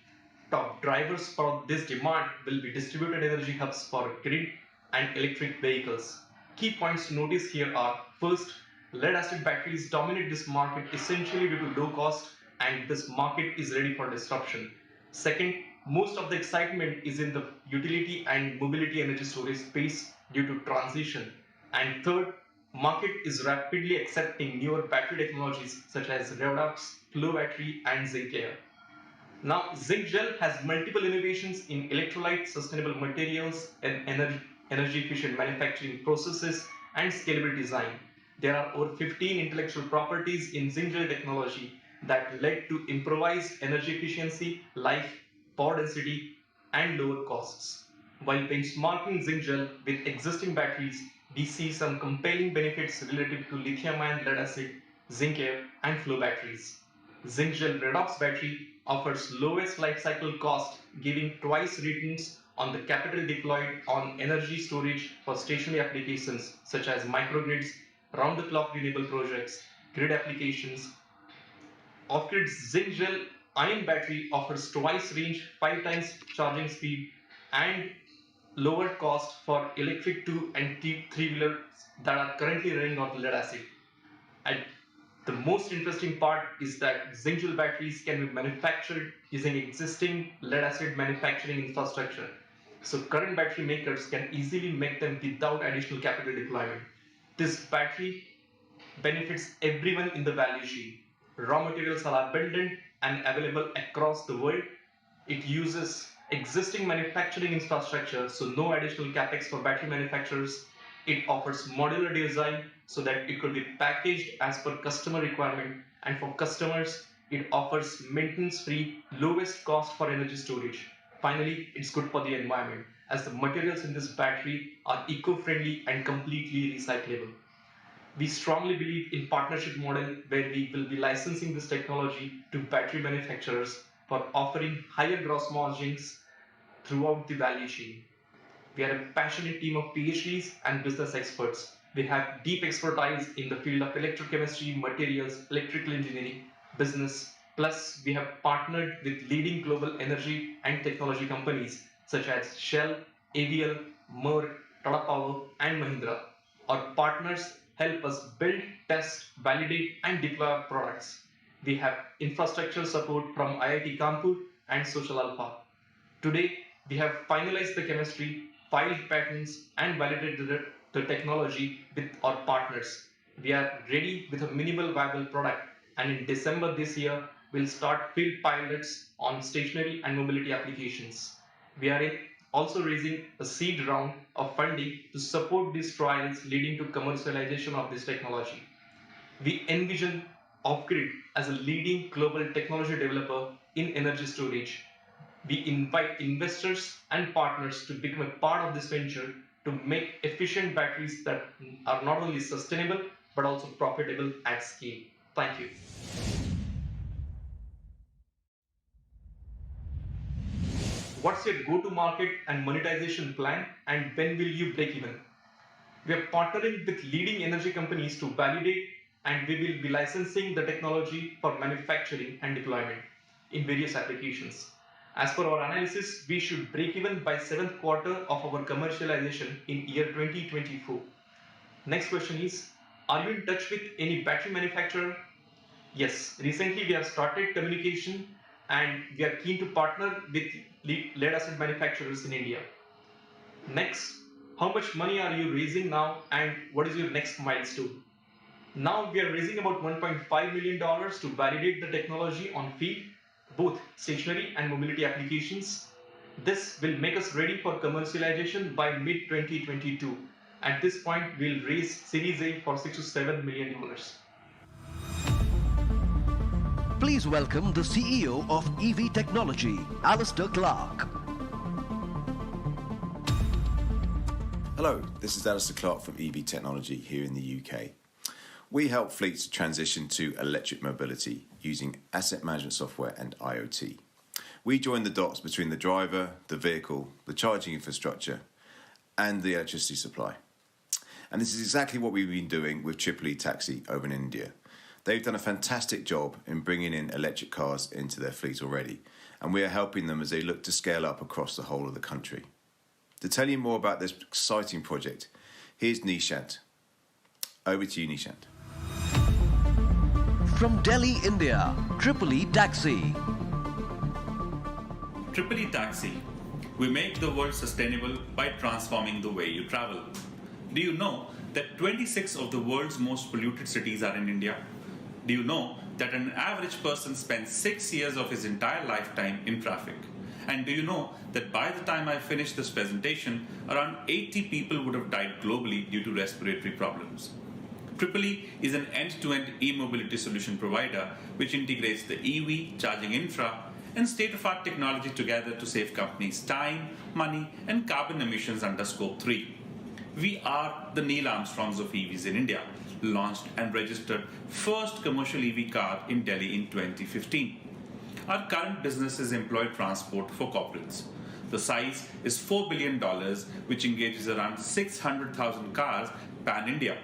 Top drivers for this demand will be distributed energy hubs for grid and electric vehicles. Key points to notice here are: first, lead acid batteries dominate this market essentially due to low cost, and this market is ready for disruption. Second, most of the excitement is in the utility and mobility energy storage space due to transition. And third, market is rapidly accepting newer battery technologies such as redox, flow battery, and zinc air. Now, zinc gel has multiple innovations in electrolyte, sustainable materials, and energy efficient manufacturing processes and scalable design. There are over 15 intellectual properties in zinc gel technology that led to improvised energy efficiency, life, power density, and lower costs. While benchmarking zinc gel with existing batteries, we see some compelling benefits relative to lithium-ion lead-acid, zinc air, and flow batteries. Zinc gel redox battery offers lowest life cycle cost, giving twice returns on the capital deployed on energy storage for stationary applications such as microgrids, round-the-clock renewable projects, grid applications. Off-grid's zinc gel ion battery offers twice range, 5 times charging speed, and lower cost for electric 2 and 3-wheelers that are currently running on lead acid. And the most interesting part is that zinc gel batteries can be manufactured using existing lead acid manufacturing infrastructure. So current battery makers can easily make them without additional capital deployment. This battery benefits everyone in the value chain. Raw materials are abundant and available across the world. It uses existing manufacturing infrastructure, so no additional capex for battery manufacturers. It offers modular design so that it could be packaged as per customer requirement, and for customers, it offers maintenance-free, lowest cost for energy storage. Finally, it's good for the environment, as the materials in this battery are eco-friendly and completely recyclable. We strongly believe in partnership model where we will be licensing this technology to battery manufacturers for offering higher gross margins throughout the value chain. We are a passionate team of PhDs and business experts. We have deep expertise in the field of electrochemistry, materials, electrical engineering, business. Plus, we have partnered with leading global energy and technology companies such as Shell, AVL, Merck, Tata Power, and Mahindra. Our partners help us build, test, validate, and deploy our products. We have infrastructure support from IIT Kanpur and Social Alpha. Today, we have finalized the chemistry, filed patents, and validated the technology with our partners. We are ready with a minimal viable product, and in December this year, we'll start field pilots on stationary and mobility applications. We are also raising a seed round of funding to support these trials leading to commercialization of this technology. We envision Off-Grid as a leading global technology developer in energy storage. We invite investors and partners to become a part of this venture to make efficient batteries that are not only sustainable but also profitable at scale. Thank you. What's your go-to-market and monetization plan, and when will you break even? We are partnering with leading energy companies to validate, and we will be licensing the technology for manufacturing and deployment in various applications. As per our analysis, we should break even by 7th quarter of our commercialization in year 2024. Next question is, are you in touch with any battery manufacturer? Yes, recently we have started communication and we are keen to partner with lead acid manufacturers in India. Next, how much money are you raising now and what is your next milestone? Now we are raising about $1.5 million to validate the technology on field, both stationary and mobility applications. This will make us ready for commercialization by mid-2022. At this point, we'll raise Series A for $6 to $7 million. Please welcome the CEO of EV Technology, Alistair Clark. Hello, this is Alistair Clark from EV Technology here in the UK. We help fleets transition to electric mobility using asset management software and IoT. We join the dots between the driver, the vehicle, the charging infrastructure, and the electricity supply. And this is exactly what we've been doing with Tripoli Taxi over in India. They've done a fantastic job in bringing in electric cars into their fleet already, and we are helping them as they look to scale up across the whole of the country. To tell you more about this exciting project, here's Nishant. Over to you, Nishant. From Delhi, India, Tripoli Taxi. Tripoli Taxi. We make the world sustainable by transforming the way you travel. Do you know that 26 of the world's most polluted cities are in India? Do you know that an average person spends 6 years of his entire lifetime in traffic? And do you know that by the time I finish this presentation, around 80 people would have died globally due to respiratory problems? Tripoli is an end-to-end e-mobility solution provider which integrates the EV charging infra and state-of-art technology together to save companies time, money, and carbon emissions under Scope 3. We are the Neil Armstrongs of EVs in India, launched and registered first commercial EV car in Delhi in 2015. Our current business is employee transport for corporates. The size is $4 billion, which engages around 600,000 cars pan-India.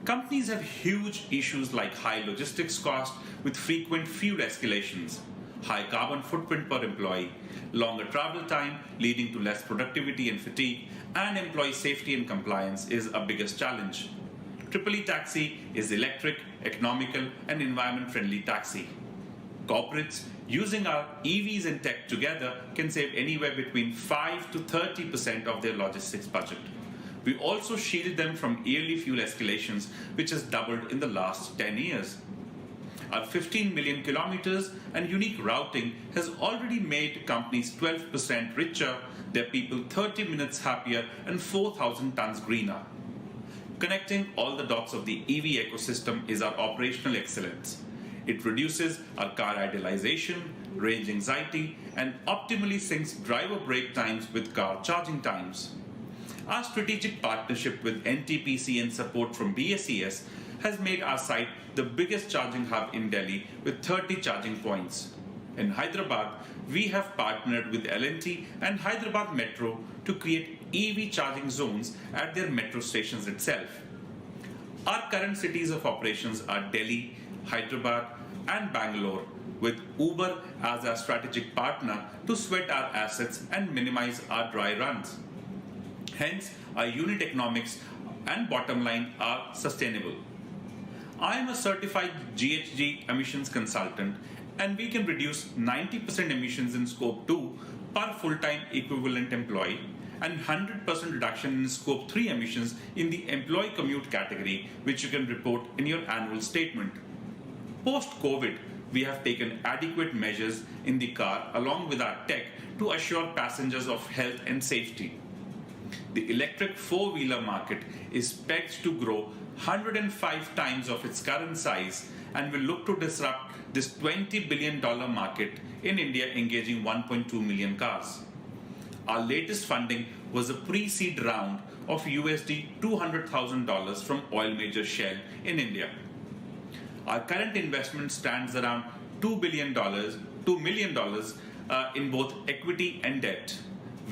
Companies have huge issues like high logistics cost with frequent fuel escalations, high carbon footprint per employee, longer travel time leading to less productivity and fatigue, and employee safety and compliance is our biggest challenge. EEE Taxi is electric, economical, and environment-friendly taxi. Corporates using our EVs and tech together can save anywhere between 5 to 30% of their logistics budget. We also shield them from yearly fuel escalations, which has doubled in the last 10 years. Our 15 million kilometers and unique routing has already made companies 12% richer, their people 30 minutes happier, and 4,000 tons greener. Connecting all the dots of the EV ecosystem is our operational excellence. It reduces our car idealization, range anxiety, and optimally syncs driver break times with car charging times. Our strategic partnership with NTPC and support from BSES has made our site the biggest charging hub in Delhi with 30 charging points. In Hyderabad, we have partnered with L&T and Hyderabad Metro to create EV charging zones at their metro stations itself. Our current cities of operations are Delhi, Hyderabad, and Bangalore, with Uber as our strategic partner to sweat our assets and minimize our dry runs. Hence, our unit economics and bottom line are sustainable. I am a certified GHG emissions consultant, and we can reduce 90% emissions in Scope 2 per full-time equivalent employee and 100% reduction in Scope 3 emissions in the employee commute category, which you can report in your annual statement. Post-COVID, we have taken adequate measures in the car along with our tech to assure passengers of health and safety. The electric four-wheeler market is pegged to grow 105 times of its current size and will look to disrupt this $20 billion market in India, engaging 1.2 million cars. Our latest funding was a pre-seed round of $200,000 from oil major Shell in India. Our current investment stands around $2 million in both equity and debt.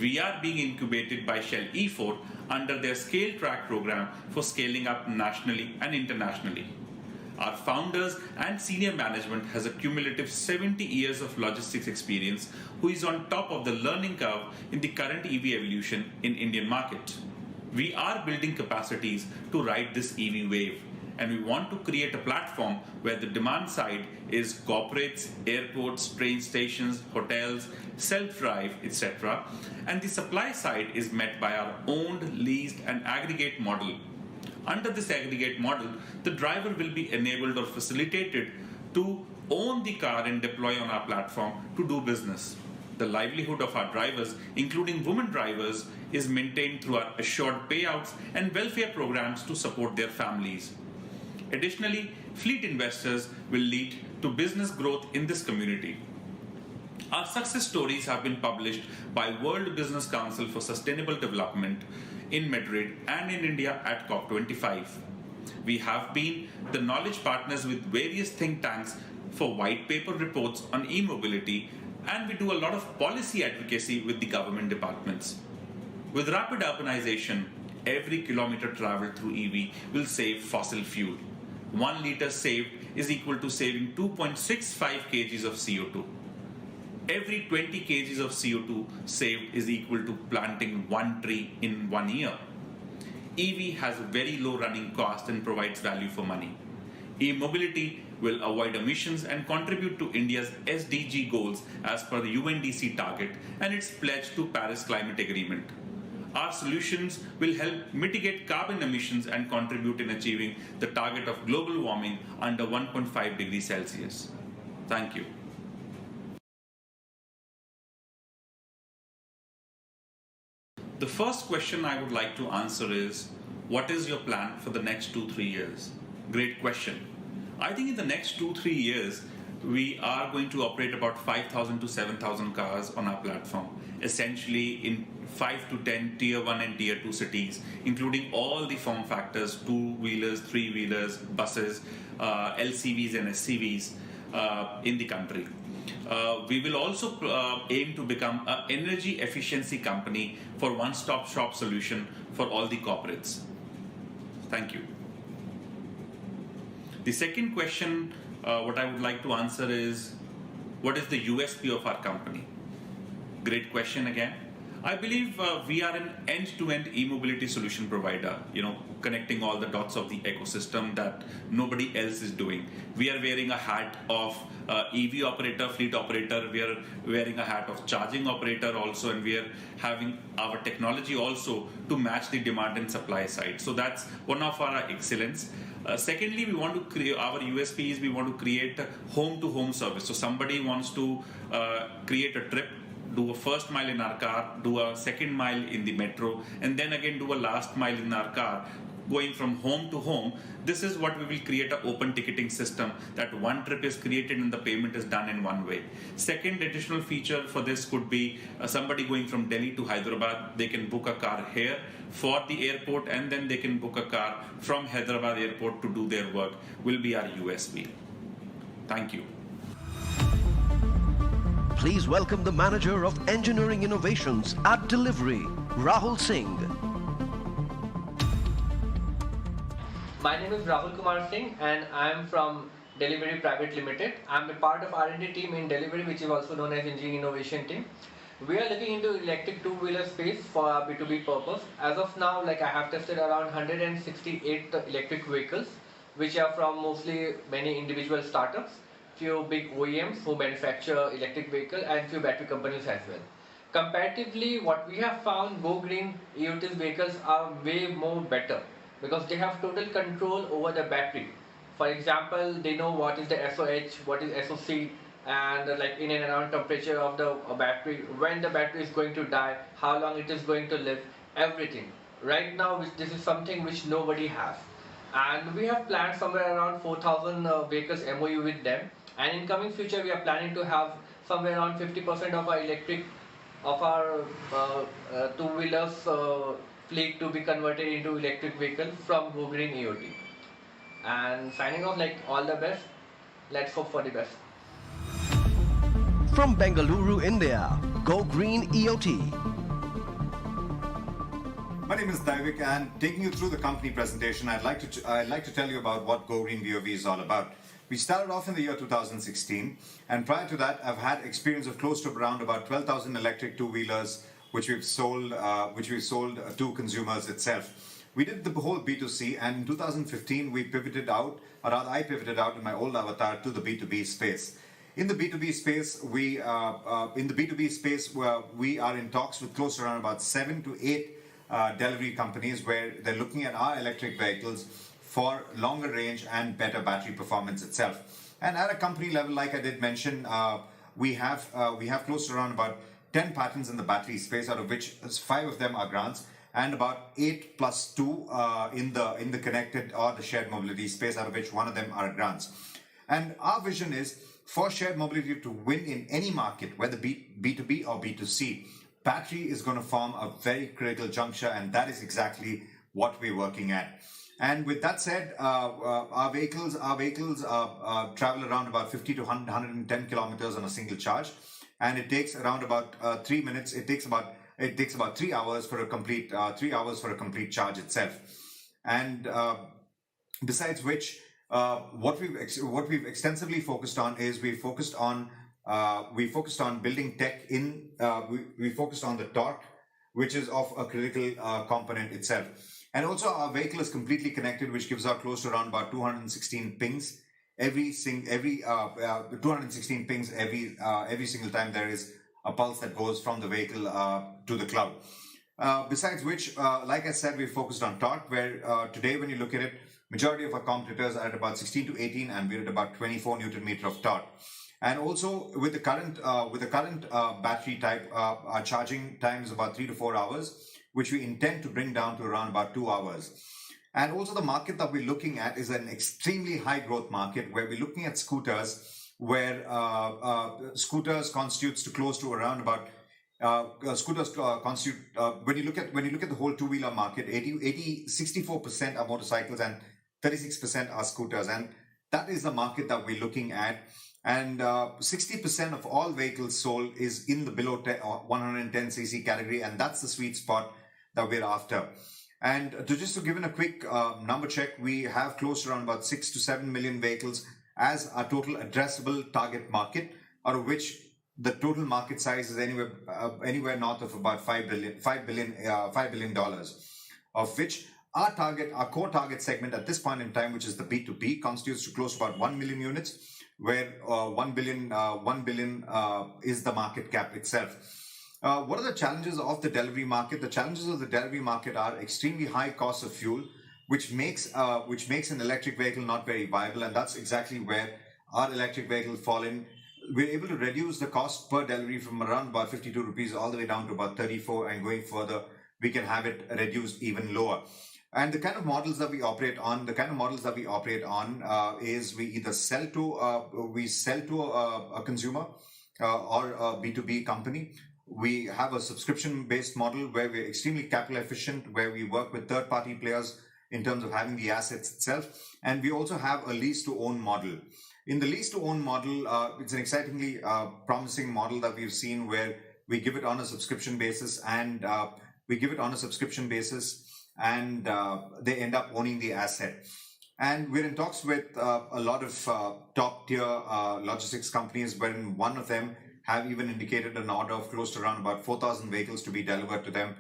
We are being incubated by Shell E4 under their Scale Track program for scaling up nationally and internationally. Our founders and senior management has a cumulative 70 years of logistics experience, who is on top of the learning curve in the current EV evolution in Indian market. We are building capacities to ride this EV wave, and we want to create a platform where the demand side is corporates, airports, train stations, hotels, self-drive, etc., and the supply side is met by our owned, leased, and aggregate model. Under this aggregate model, the driver will be enabled or facilitated to own the car and deploy on our platform to do business. The livelihood of our drivers, including women drivers, is maintained through our assured payouts and welfare programs to support their families. Additionally, fleet investors will lead to business growth in this community. Our success stories have been published by World Business Council for Sustainable Development in Madrid and in India at COP25. We have been the knowledge partners with various think tanks for white paper reports on e-mobility, and we do a lot of policy advocacy with the government departments. With rapid urbanization, every kilometer traveled through EV will save fossil fuel. 1 liter saved is equal to saving 2.65 kgs of CO2. Every 20 kgs of CO2 saved is equal to planting 1 tree in 1 year. EV has a very low running cost and provides value for money. E-mobility will avoid emissions and contribute to India's SDG goals as per the UNDC target and its pledge to Paris Climate Agreement. Our solutions will help mitigate carbon emissions and contribute in achieving the target of global warming under 1.5 degrees Celsius. Thank you. The first question I would like to answer is, what is your plan for the next 2-3 years? Great question. I think in the next 2-3 years, we are going to operate about 5,000 to 7,000 cars on our platform, essentially in 5 to 10 tier 1 and tier 2 cities, including all the form factors, 2-wheelers, 3-wheelers, buses, LCVs and SCVs in the country. We will also aim to become an energy efficiency company for one-stop shop solution for all the corporates. Thank you. The second question, what I would like to answer is, what is the USP of our company? Great question again. I believe we are an end-to-end e-mobility solution provider, connecting all the dots of the ecosystem that nobody else is doing. We are wearing a hat of EV operator, fleet operator, we are wearing a hat of charging operator also, and we are having our technology also to match the demand and supply side. So that's one of our excellence. Secondly, we want to create, our USP is we want to create a home-to-home service. So somebody wants to create a trip, do a first mile in our car, do a second mile in the metro, and then again do a last mile in our car, going from home to home. This is what we will create an open ticketing system, that one trip is created and the payment is done in one way. Second additional feature for this could be somebody going from Delhi to Hyderabad, they can book a car here for the airport, and then they can book a car from Hyderabad airport to do their work, will be our USP. Thank you. Please welcome the Manager of Engineering Innovations at Delivery, Rahul Singh. My name is Rahul Kumar Singh and I am from Delivery Private Limited. I am a part of R&D team in Delivery, which is also known as Engineering Innovation team. We are looking into electric two-wheeler space for our B2B purpose. As of now, I have tested around 168 electric vehicles, which are from mostly many individual startups, few big OEMs who manufacture electric vehicles, and few battery companies as well. Comparatively, what we have found, Go Green EOT's vehicles are way more better because they have total control over the battery. For example, they know what is the SOH, what is SOC, and in and around temperature of the battery, when the battery is going to die, how long it is going to live, everything. Right now, this is something which nobody has. And we have planned somewhere around 4,000 vehicles MOU with them. And in coming future, we are planning to have somewhere around 50% of our two-wheelers fleet to be converted into electric vehicle from Go Green EOT. And signing off, all the best. Let's hope for the best. From Bengaluru, India, Go Green EOT. My name is Daivik, and taking you through the company presentation, I'd like to tell you about what Go Green BOV is all about. We started off in the year 2016, and prior to that, I've had experience of close to around about 12,000 electric two-wheelers, which we've sold to consumers itself. We did the whole B2C, and in 2015, we pivoted out, or rather, I pivoted out in my old avatar to the B2B space. In the B2B space, we are in talks with close to around about 7 to 8 delivery companies where they're looking at our electric vehicles for longer range and better battery performance itself. And at a company level, like I did mention, we have close to around about 10 patents in the battery space, out of which 5 of them are grants, and about 8 plus 2 in the connected or the shared mobility space, out of which 1 of them are grants. And our vision is for shared mobility to win in any market, whether B2B or B2C, battery is going to form a very critical juncture, and that is exactly what we're working at. And with that said, our vehicles travel around about 50 to 110 kilometers on a single charge, and it takes around about 3 minutes. It takes about 3 hours for a complete charge itself. And besides which, what we've extensively focused on is we focused on building tech in. We focused on the torque, which is of a critical component itself. And also our vehicle is completely connected, which gives out close to around about 216 pings every single time there is a pulse that goes from the vehicle to the cloud. Besides which, like I said, we focused on torque, where today when you look at it, majority of our competitors are at about 16 to 18, and we're at about 24 Newton meter of torque. And also with the current battery type, our charging time is about 3 to 4 hours, which we intend to bring down to around about 2 hours. And also the market that we're looking at is an extremely high growth market, where we're looking at scooters where scooters constitutes to close to around about scooters constitute when you look at the whole two-wheeler market, 64% are motorcycles and 36% are scooters, and that is the market that we're looking at. And 60% of all vehicles sold is in the below 110cc category, and that's the sweet spot that we're after. And to give in a quick number check, we have close to around about 6 to 7 million vehicles as our total addressable target market, out of which the total market size is anywhere north of about $5 billion, of which our core target segment at this point in time, which is the B2B, constitutes to close to about 1 million units, where 1 billion is the market cap itself. What are the challenges of the delivery market? The challenges of the delivery market are extremely high cost of fuel, which makes an electric vehicle not very viable, and that's exactly where our electric vehicles fall in. We're able to reduce the cost per delivery from around about 52 rupees all the way down to about 34, and going further, we can have it reduced even lower. And the kind of models that we operate on, is we either sell to a consumer or a B2B company. We have a subscription-based model where we're extremely capital efficient, where we work with third-party players in terms of having the assets itself. And we also have a lease-to-own model. In the lease-to-own model, it's an excitingly promising model that we've seen, where we give it on a subscription basis, and they end up owning the asset. And we're in talks with a lot of top-tier logistics companies, wherein one of them have even indicated an order of close to around about 4,000 vehicles to be delivered to them,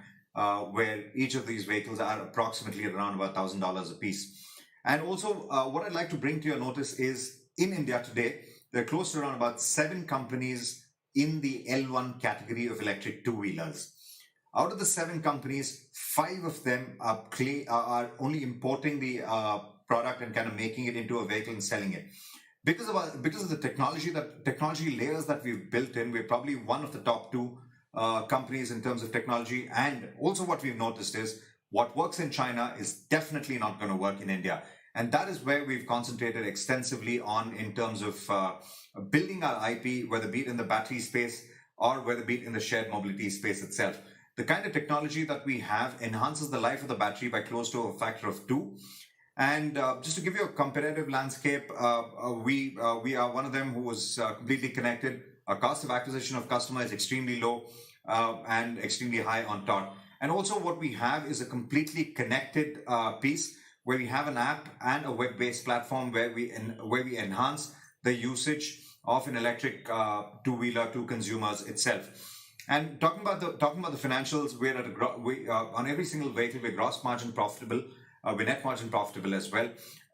where each of these vehicles are approximately around about $1,000 a piece. And also, what I'd like to bring to your notice is, in India today, there are close to around about 7 companies in the L1 category of electric two-wheelers. Out of the 7 companies, 5 of them are only importing the product and kind of making it into a vehicle and selling it. Because of the technology layers that we've built in, we're probably one of the top 2 companies in terms of technology. And also what we've noticed is, what works in China is definitely not going to work in India. And that is where we've concentrated extensively on in terms of building our IP, whether be it in the battery space or whether be it in the shared mobility space itself. The kind of technology that we have enhances the life of the battery by close to a factor of 2. And just to give you a competitive landscape, we are one of them who is completely connected. Our cost of acquisition of customer is extremely low and extremely high on top. And also what we have is a completely connected piece, where we have an app and a web-based platform where we enhance the usage of an electric two-wheeler to consumers itself. And talking about the financials, we're on every single vehicle we're gross margin profitable, we're net margin profitable as well.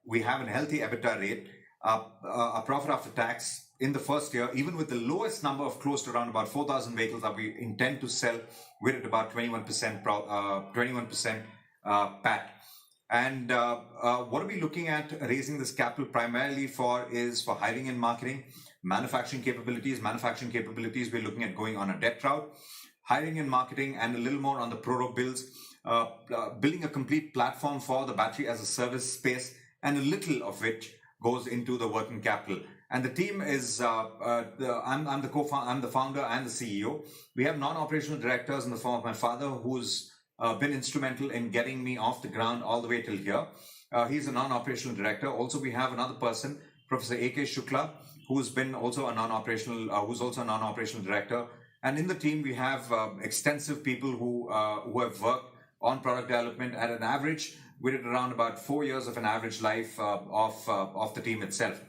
We have a healthy EBITDA rate, a profit after tax in the first year, even with the lowest number of close to around about 4,000 vehicles that we intend to sell, we're at about 21% PAT. And what are we looking at raising this capital primarily for is for hiring and marketing, manufacturing capabilities. We're looking at going on a debt route, hiring and marketing, and a little more on the pro builds, building a complete platform for the battery as a service space, and a little of which goes into the working capital. And the team is, I'm the founder and the CEO. We have non-operational directors in the form of my father, who's been instrumental in getting me off the ground all the way till here. He's a non-operational director. Also, we have another person, Professor A.K. Shukla, who's also a non-operational director. And in the team, we have extensive people who have worked on product development. At an average, we're at around about 4 years of an average life of the team itself.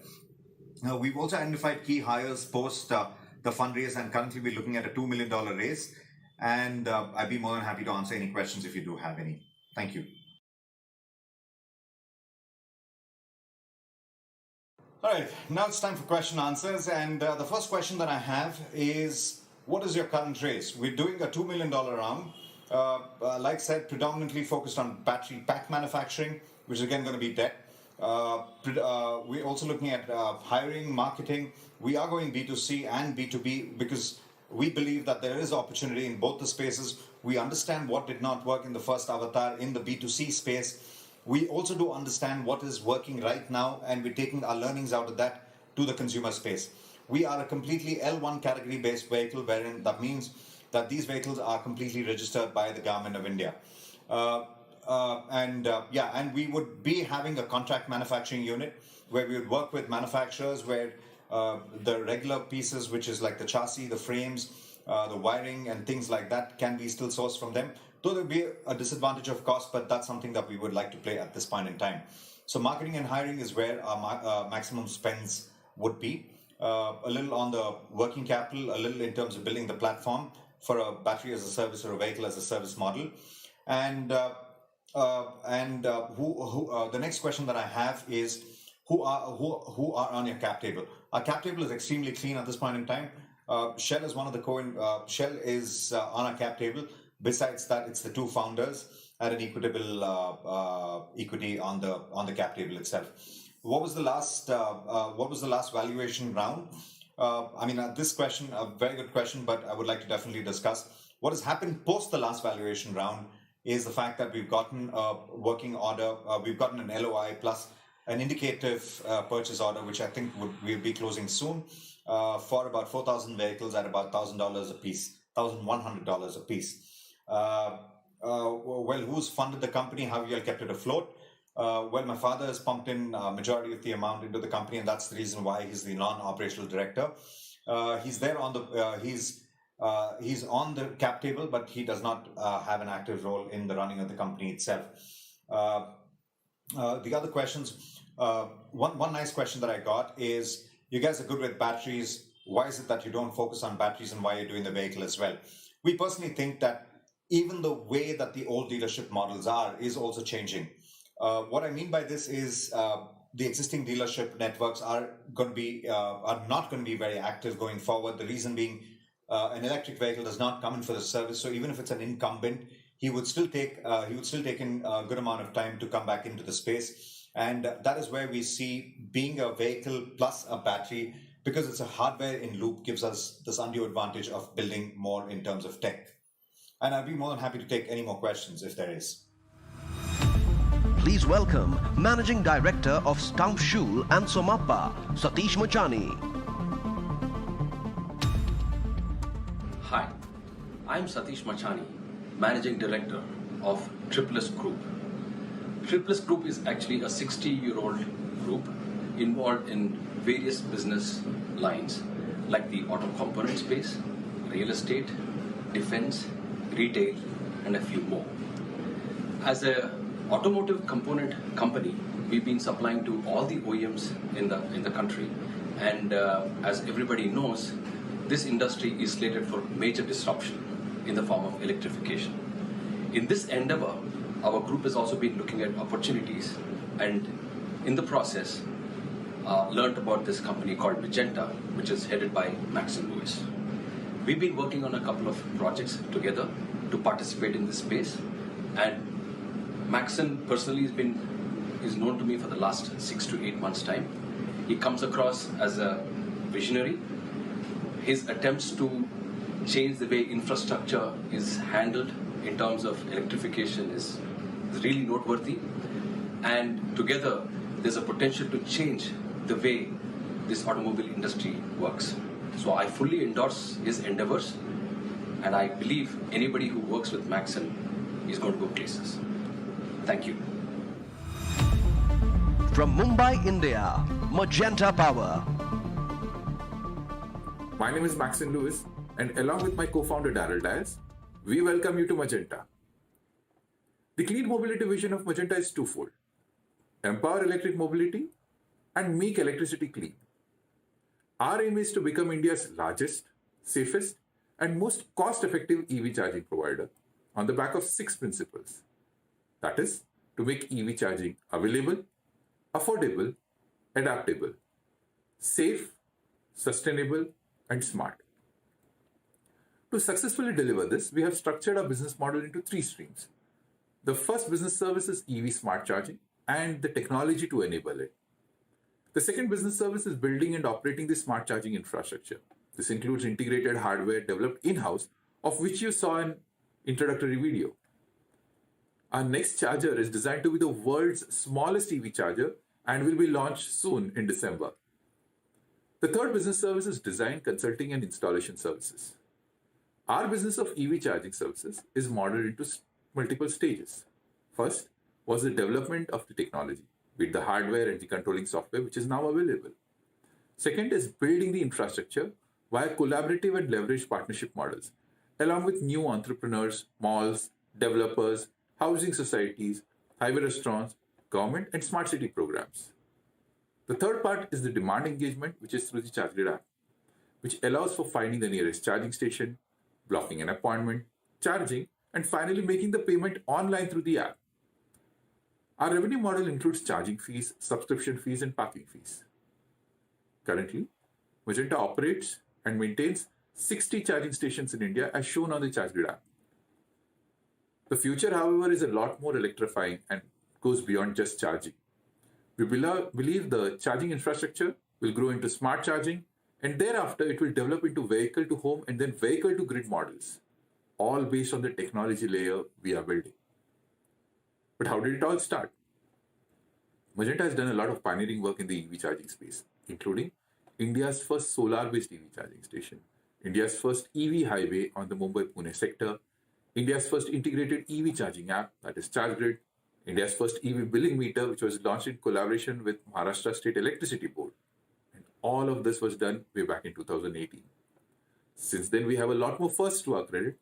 We've also identified key hires post the fundraise, and currently we're looking at a $2 million raise. And I'd be more than happy to answer any questions if you do have any. Thank you. All right, now it's time for question answers. And the first question that I have is, what is your current raise? We're doing a $2 million round. Like I said, predominantly focused on battery pack manufacturing, which is again going to be debt. We're also looking at hiring, marketing. We are going B2C and B2B because we believe that there is opportunity in both the spaces. We understand what did not work in the first avatar in the B2C space. We also do understand what is working right now, and we're taking our learnings out of that to the consumer space. we are a completely L1 category based vehicle, wherein that means that these vehicles are completely registered by the government of India. And we would be having a contract manufacturing unit where we would work with manufacturers where the regular pieces, which is like the chassis, the frames, the wiring and things like that, can be still sourced from them. Though there will be a disadvantage of cost, but that's something that we would like to play at this point in time. So marketing and hiring is where our maximum spends would be. A little on the working capital, a little in terms of building the platform for a battery as a service or a vehicle as a service model. And the next question that I have is, who are on your cap table? Our cap table is extremely clean at this point in time. Shell is one of the Shell is on our cap table. Besides that, it's the two founders at an equitable equity on the cap table itself. What was the last valuation round? This question, a very good question, but I would like to definitely discuss. What has happened post the last valuation round is the fact that we've gotten a working order, we've gotten an LOI plus an indicative purchase order, which I think we'll be closing soon, for about 4,000 vehicles at about $1,000 a piece, $1,100 a piece. Well, who's funded the company? How have you all kept it afloat? Well, my father has pumped in a majority of the amount into the company, and that's the reason why he's the non-operational director. He's there on the he's on the cap table, but he does not have an active role in the running of the company itself. The other questions, one nice question that I got is, you guys are good with batteries. Why is it that you don't focus on batteries, and why you're doing the vehicle as well? We personally think that even the way that the old dealership models are is also changing. What I mean by this is the existing dealership networks are not going to be very active going forward. The reason being, an electric vehicle does not come in for the service. So even if it's an incumbent, he would still take in a good amount of time to come back into the space. And that is where we see being a vehicle plus a battery, because it's a hardware in loop, gives us this undue advantage of building more in terms of tech. And I'd be more than happy to take any more questions if there is. Please welcome Managing Director of Stump Shul and Somappa, Satish Machani. Hi, I'm Satish Machani, Managing Director of Triple S Group. Triple S Group is actually a 60-year-old group involved in various business lines like the auto component space, real estate, defense, retail, and a few more. As a automotive component company, we've been supplying to all the OEMs in the country, and as everybody knows, this industry is slated for major disruption in the form of electrification. In this endeavor, our group has also been looking at opportunities, and in the process, learned about this company called Magenta, which is headed by Max and Lewis. We've been working on a couple of projects together to participate in this space, and Maxon personally is known to me for the last 6 to 8 months' time. He comes across as a visionary. His attempts to change the way infrastructure is handled in terms of electrification is really noteworthy. And together, there's a potential to change the way this automobile industry works. So I fully endorse his endeavors, and I believe anybody who works with Maxon is going to go places. Thank you. From Mumbai, India, Magenta Power. My name is Maxine Lewis, and along with my co-founder Daryl Dias, we welcome you to Magenta. The clean mobility vision of Magenta is twofold: empower electric mobility and make electricity clean. Our aim is to become India's largest, safest, and most cost-effective EV charging provider on the back of 6 principles. That is, to make EV charging available, affordable, adaptable, safe, sustainable, and smart. To successfully deliver this, we have structured our business model into 3 streams. The first business service is EV smart charging and the technology to enable it. The second business service is building and operating the smart charging infrastructure. This includes integrated hardware developed in-house, of which you saw an introductory video. Our next charger is designed to be the world's smallest EV charger and will be launched soon in December. The third business service is design, consulting, and installation services. Our business of EV charging services is modeled into multiple stages. First was the development of the technology, with the hardware and the controlling software, which is now available. Second is building the infrastructure via collaborative and leveraged partnership models, along with new entrepreneurs, malls, developers, housing societies, highway restaurants, government, and smart city programs. The third part is the demand engagement, which is through the ChargeGrid app, which allows for finding the nearest charging station, blocking an appointment, charging, and finally making the payment online through the app. Our revenue model includes charging fees, subscription fees, and parking fees. Currently, Magenta operates and maintains 60 charging stations in India as shown on the ChargeGrid app. The future, however, is a lot more electrifying and goes beyond just charging. We believe the charging infrastructure will grow into smart charging, and thereafter it will develop into vehicle to home and then vehicle to grid models, all based on the technology layer we are building. But how did it all start? Magenta has done a lot of pioneering work in the EV charging space, including India's first solar-based EV charging station, India's first EV highway on the Mumbai-Pune sector, India's first integrated EV charging app, that is ChargeGrid, India's first EV billing meter, which was launched in collaboration with Maharashtra State Electricity Board. And all of this was done way back in 2018. Since then, we have a lot more firsts to our credit,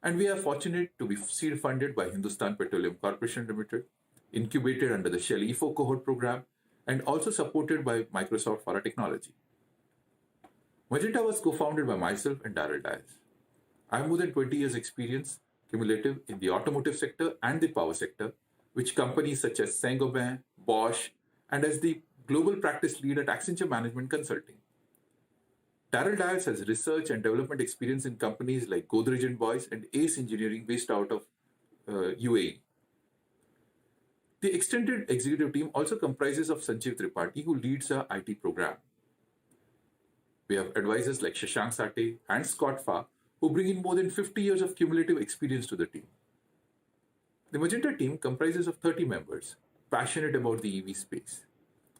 and we are fortunate to be seed funded by Hindustan Petroleum Corporation Limited, incubated under the Shell E4 cohort program, and also supported by Microsoft for our technology. Magenta was co-founded by myself and Daryl Dias. I have more than 20 years experience cumulative in the automotive sector and the power sector, which companies such as Saint-Gobain, Bosch, and as the global practice lead at Accenture Management Consulting. Daryl Dias has research and development experience in companies like Godrej and Boyce and Ace Engineering based out of UAE. The extended executive team also comprises of Sanjeev Tripathi, who leads our IT program. We have advisors like Shashank Sate and Scott Farr, who bring in more than 50 years of cumulative experience to the team. The Magenta team comprises of 30 members, passionate about the EV space.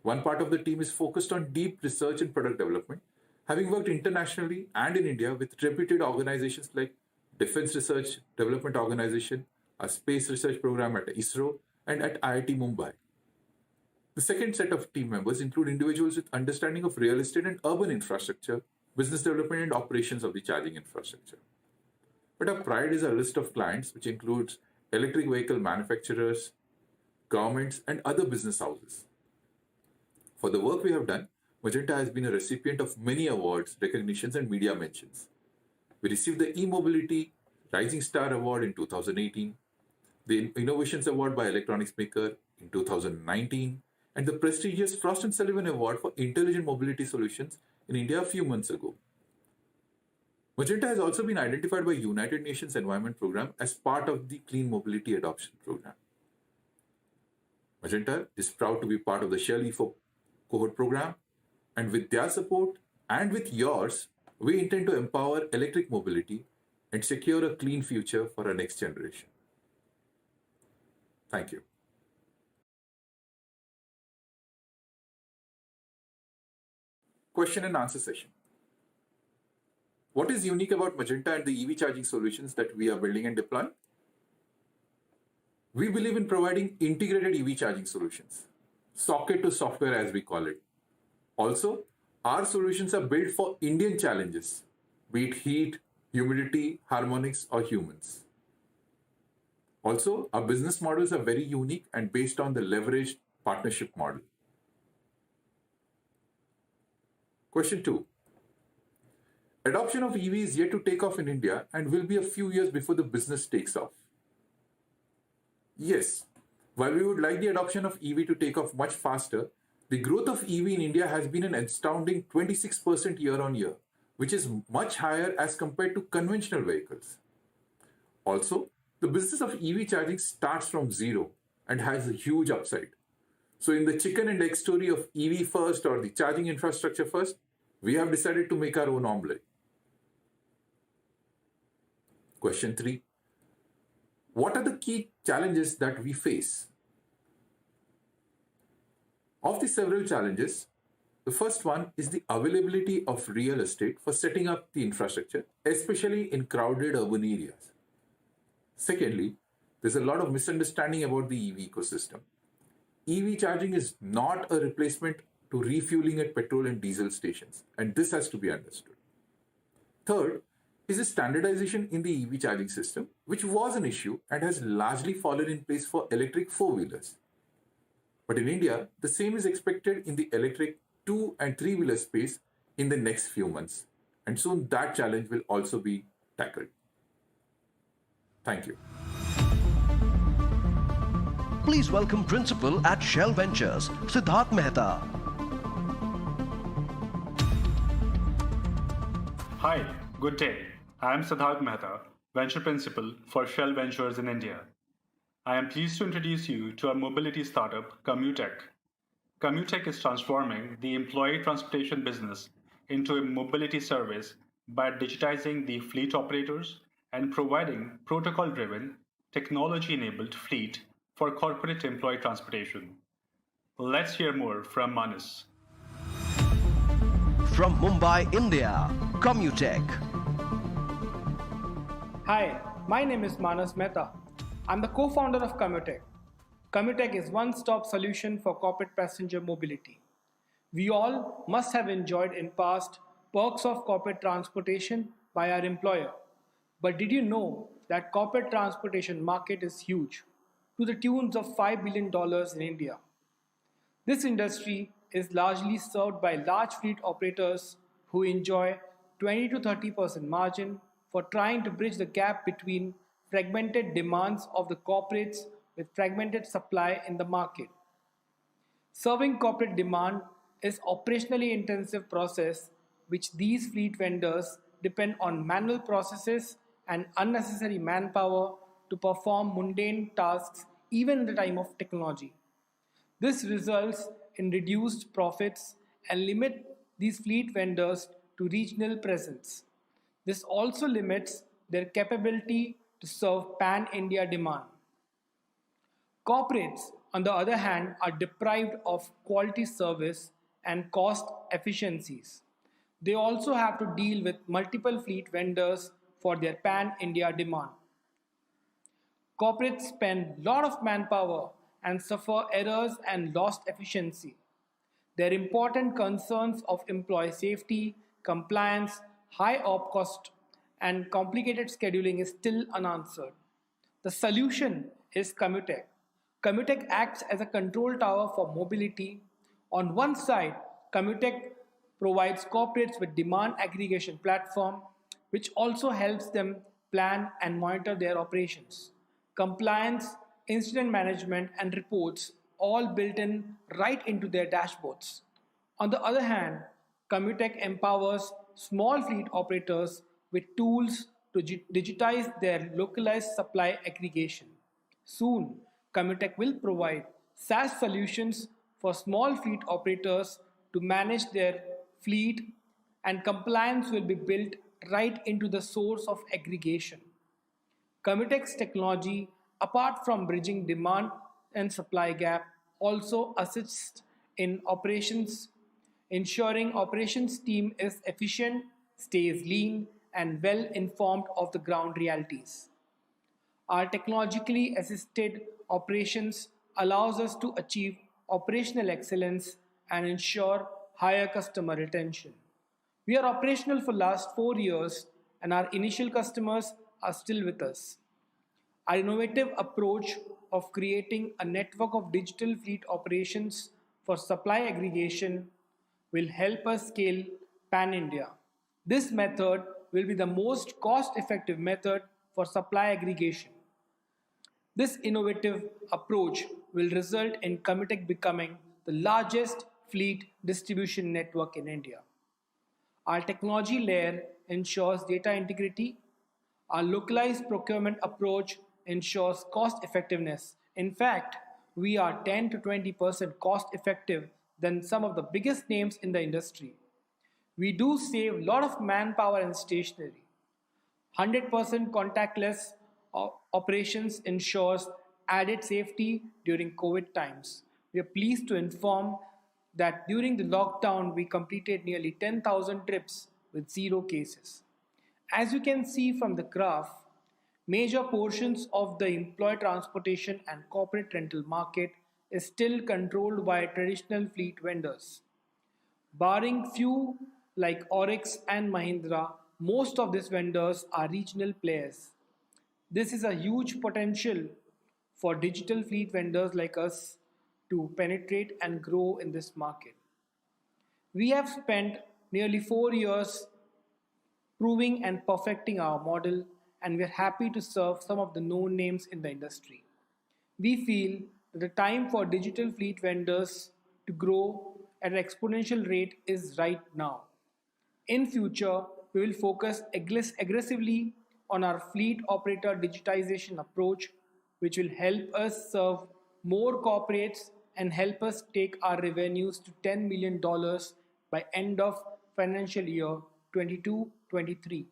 One part of the team is focused on deep research and product development, having worked internationally and in India with reputed organizations like Defense Research Development Organization, a space research program at ISRO, and at IIT Mumbai. The second set of team members include individuals with understanding of real estate and urban infrastructure, business development and operations of the charging infrastructure. But our pride is our list of clients, which includes electric vehicle manufacturers, governments, and other business houses. For the work we have done, Magenta has been a recipient of many awards, recognitions, and media mentions. We received the E-Mobility Rising Star Award in 2018, the Innovations Award by Electronics Maker in 2019, and the prestigious Frost & Sullivan Award for Intelligent Mobility Solutions in India a few months ago. Magenta has also been identified by United Nations Environment Programme as part of the Clean Mobility Adoption Programme. Magenta is proud to be part of the Shell E4 cohort program, and with their support and with yours, we intend to empower electric mobility and secure a clean future for our next generation. Thank you. Question and answer session. What is unique about Magenta and the EV charging solutions that we are building and deploying? We believe in providing integrated EV charging solutions, socket to software as we call it. Also, our solutions are built for Indian challenges, be it heat, humidity, harmonics, or humans. Also, our business models are very unique and based on the leveraged partnership model. Question 2. Adoption of EV is yet to take off in India and will be a few years before the business takes off. Yes, while we would like the adoption of EV to take off much faster, the growth of EV in India has been an astounding 26% year on year, which is much higher as compared to conventional vehicles. Also, the business of EV charging starts from zero and has a huge upside. So in the chicken and egg story of EV first or the charging infrastructure first, we have decided to make our own omelette. Question 3. What are the key challenges that we face? Of the several challenges, The first one is the availability of real estate for setting up the infrastructure, especially in crowded urban areas. Secondly, there's a lot of misunderstanding about the EV ecosystem. EV charging is not a replacement to refueling at petrol and diesel stations, and this has to be understood. Third is the standardization in the EV charging system, which was an issue and has largely fallen in place for electric four-wheelers. But in India, the same is expected in the electric two and three-wheeler space in the next few months, and soon that challenge will also be tackled. Thank you. Please welcome Principal at Shell Ventures, Siddharth Mehta. Hi, good day. I am Siddharth Mehta, Venture Principal for Shell Ventures in India. I am pleased to introduce you to our mobility startup, Commutech. Commutech is transforming the employee transportation business into a mobility service by digitizing the fleet operators and providing protocol-driven, technology-enabled fleet for corporate employee transportation. Let's hear more from Manas. From Mumbai, India, Commutech. Hi, my name is Manas Mehta. I'm the co-founder of Commutech. Commutech is one-stop solution for corporate passenger mobility. We all must have enjoyed in past perks of corporate transportation by our employer. But did you know that corporate transportation market is huge, to the tunes of $5 billion in India? This industry is largely served by large fleet operators who enjoy 20 to 30% margin for trying to bridge the gap between fragmented demands of the corporates with fragmented supply in the market. Serving corporate demand is operationally intensive process which these fleet vendors depend on manual processes and unnecessary manpower to perform mundane tasks even in the time of technology. This results in reduced profits and limit these fleet vendors to regional presence. This also limits their capability to serve pan-India demand. Corporates, on the other hand, are deprived of quality service and cost efficiencies. They also have to deal with multiple fleet vendors for their pan-India demand. Corporates spend a lot of manpower and suffer errors and lost efficiency. Their important concerns of employee safety, compliance, high op cost, and complicated scheduling is still unanswered. The solution is Commutech. Commutech acts as a control tower for mobility. On one side, Commutech provides corporates with demand aggregation platform, which also helps them plan and monitor their operations. Compliance, incident management, and reports all built in right into their dashboards. On the other hand, Commutech empowers small fleet operators with tools to digitize their localized supply aggregation. Soon, Commutech will provide SaaS solutions for small fleet operators to manage their fleet, and compliance will be built right into the source of aggregation. Commutech's technology, apart from bridging demand and supply gap, also assists in operations, ensuring operations team is efficient, stays lean, and well informed of the ground realities. Our technologically assisted operations allows us to achieve operational excellence and ensure higher customer retention. We are operational for last 4 years and our initial customers are still with us. Our innovative approach of creating a network of digital fleet operations for supply aggregation will help us scale pan-India. This method will be the most cost-effective method for supply aggregation. This innovative approach will result in Commutech becoming the largest fleet distribution network in India. Our technology layer ensures data integrity. Our localized procurement approach ensures cost effectiveness. In fact, we are 10 to 20% cost effective than some of the biggest names in the industry. We do save a lot of manpower and stationery. 100% contactless operations ensures added safety during COVID times. We are pleased to inform that during the lockdown we completed nearly 10,000 trips with zero cases. As you can see from the graph, major portions of the employee transportation and corporate rental market is still controlled by traditional fleet vendors. Barring few like Oryx and Mahindra, most of these vendors are regional players. This is a huge potential for digital fleet vendors like us to penetrate and grow in this market. We have spent nearly 4 years proving and perfecting our model, and we are happy to serve some of the known names in the industry. We feel that the time for digital fleet vendors to grow at an exponential rate is right now. In future, we will focus aggressively on our fleet operator digitization approach, which will help us serve more corporates and help us take our revenues to $10 million by end of financial year 22-23.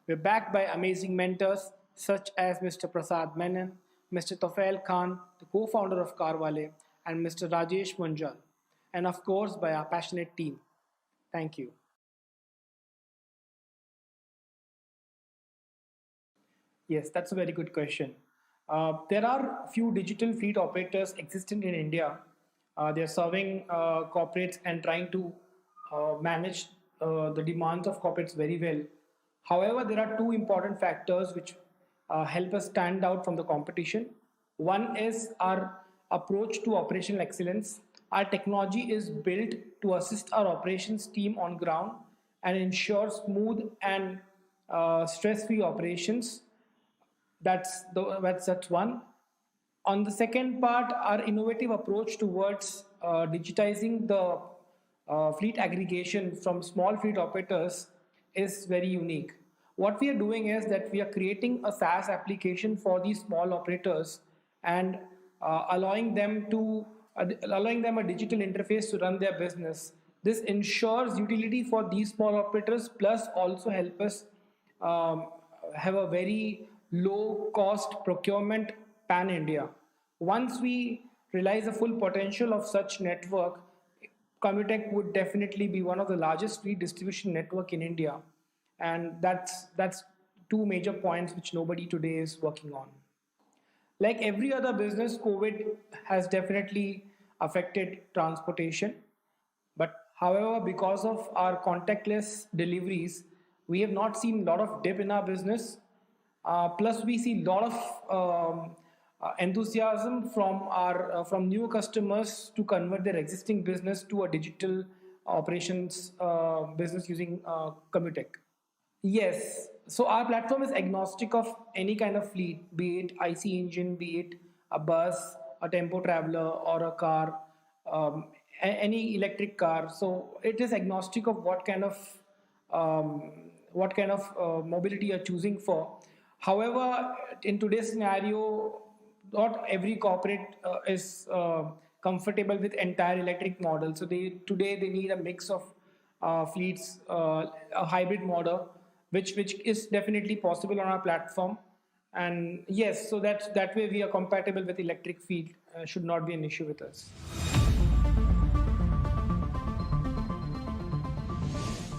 We're backed by amazing mentors such as Mr. Prasad Menon, Mr. Tofail Khan, the co-founder of Carwale, and Mr. Rajesh Munjal, and of course by our passionate team. Thank you. Yes, that's a very good question. There are few digital fleet operators existent in India. They are serving corporates and trying to manage the demands of corporates very well. However, there are two important factors which help us stand out from the competition. One is our approach to operational excellence. Our technology is built to assist our operations team on ground and ensure smooth and stress-free operations. That's one. On the second part, our innovative approach towards digitizing the fleet aggregation from small fleet operators is very unique. What we are doing is that we are creating a SaaS application for these small operators and allowing them a digital interface to run their business. This ensures utility for these small operators, plus also help us have a very low cost procurement pan India. Once we realize the full potential of such network, Comutech would definitely be one of the largest fleet distribution network in India, and that's two major points which nobody today is working on. Like every other business, COVID has definitely affected transportation. But however, because of our contactless deliveries, we have not seen a lot of dip in our business. Plus, we see a lot of enthusiasm from new customers to convert their existing business to a digital operations business using Comutech. Yes. So our platform is agnostic of any kind of fleet, be it IC engine, be it a bus, a tempo traveler, or a car, any electric car. So it is agnostic of what kind of mobility you're choosing for. However, in today's scenario, not every corporate is comfortable with entire electric model. So today they need a mix of fleets, a hybrid model, which is definitely possible on our platform. And yes, so that way we are compatible with electric fleet. Should not be an issue with us.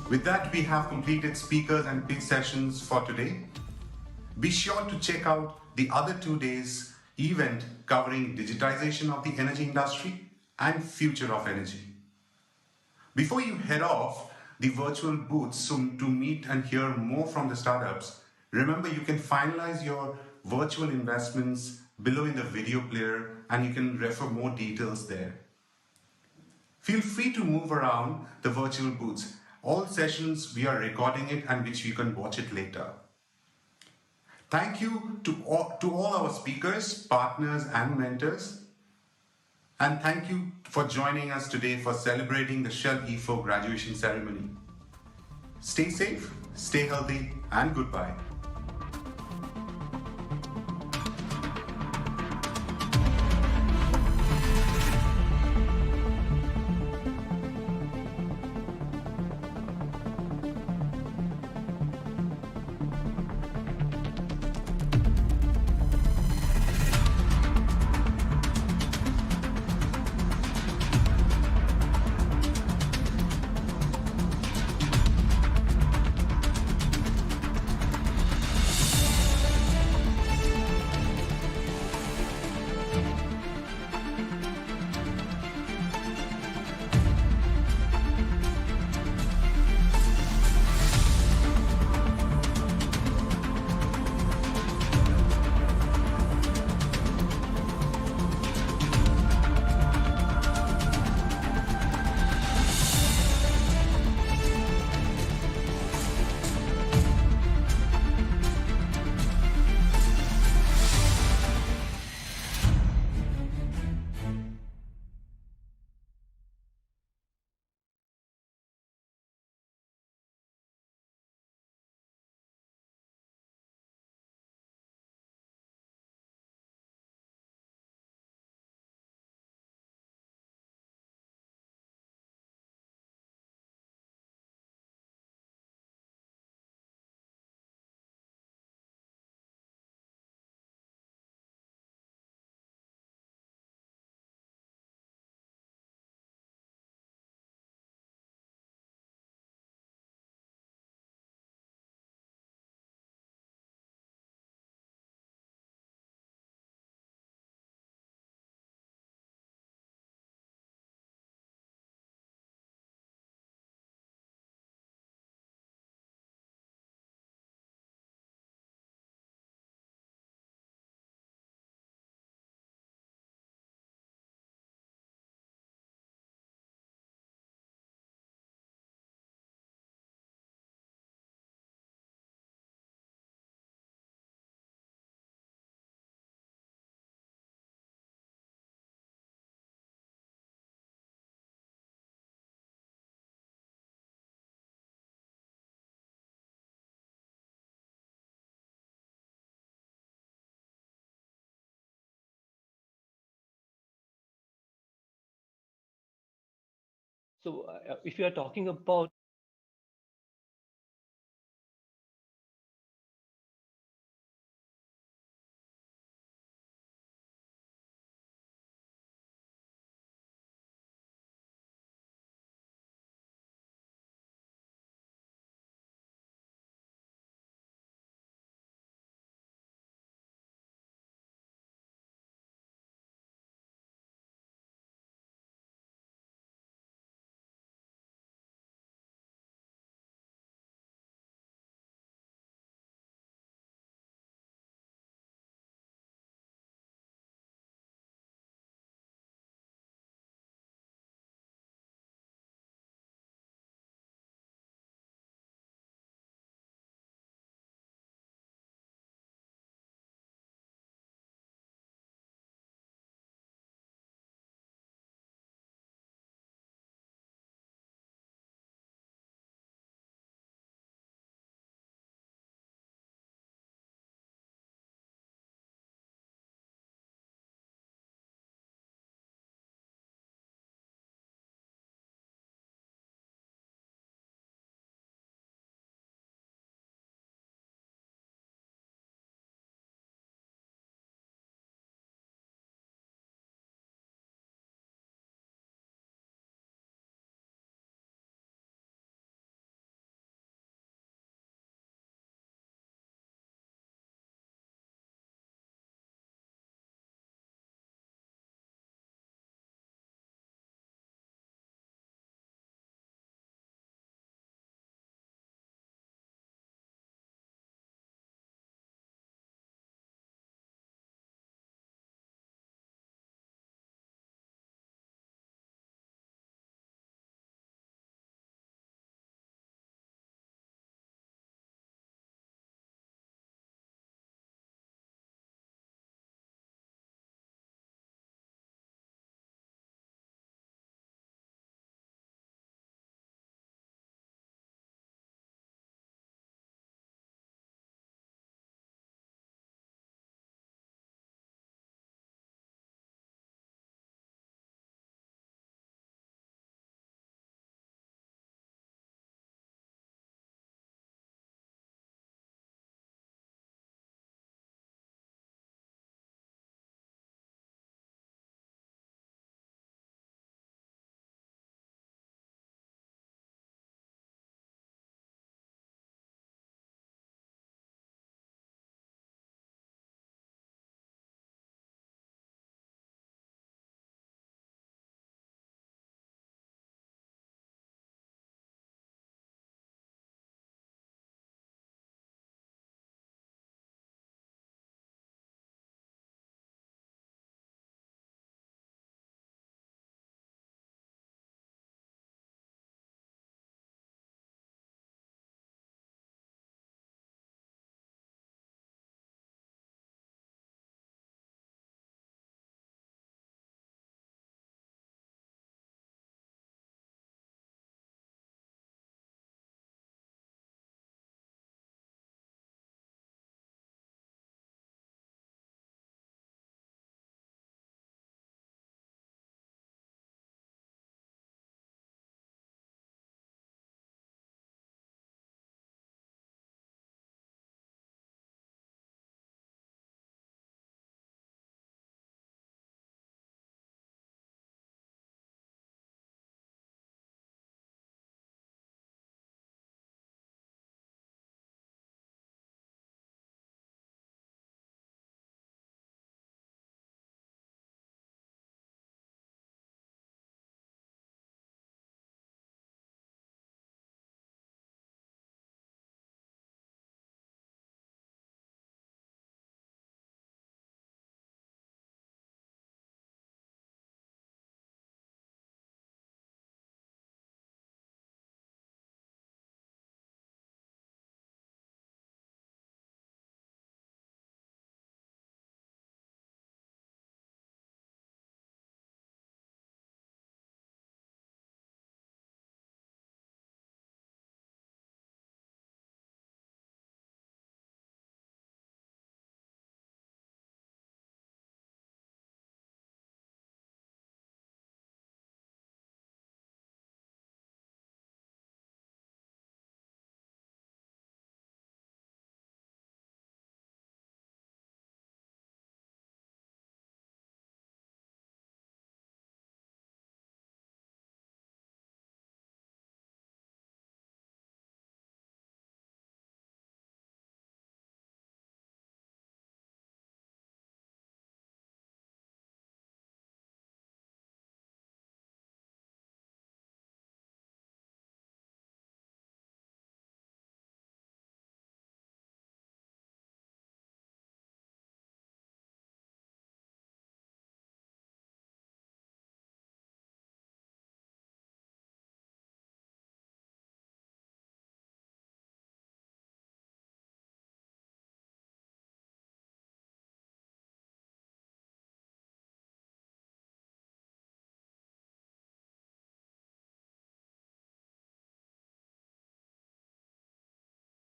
With that, we have completed speakers and pitch sessions for today. Be sure to check out the other 2 days event covering digitization of the energy industry and future of energy. Before you head off the virtual booths to meet and hear more from the startups, remember you can finalize your virtual investments below in the video player and you can refer more details there. Feel free to move around the virtual booths. All sessions, we are recording it and which you can watch it later. Thank you to all our speakers, partners, and mentors. And thank you for joining us today for celebrating the Shell E4 graduation ceremony. Stay safe, stay healthy, and goodbye. So if you are talking about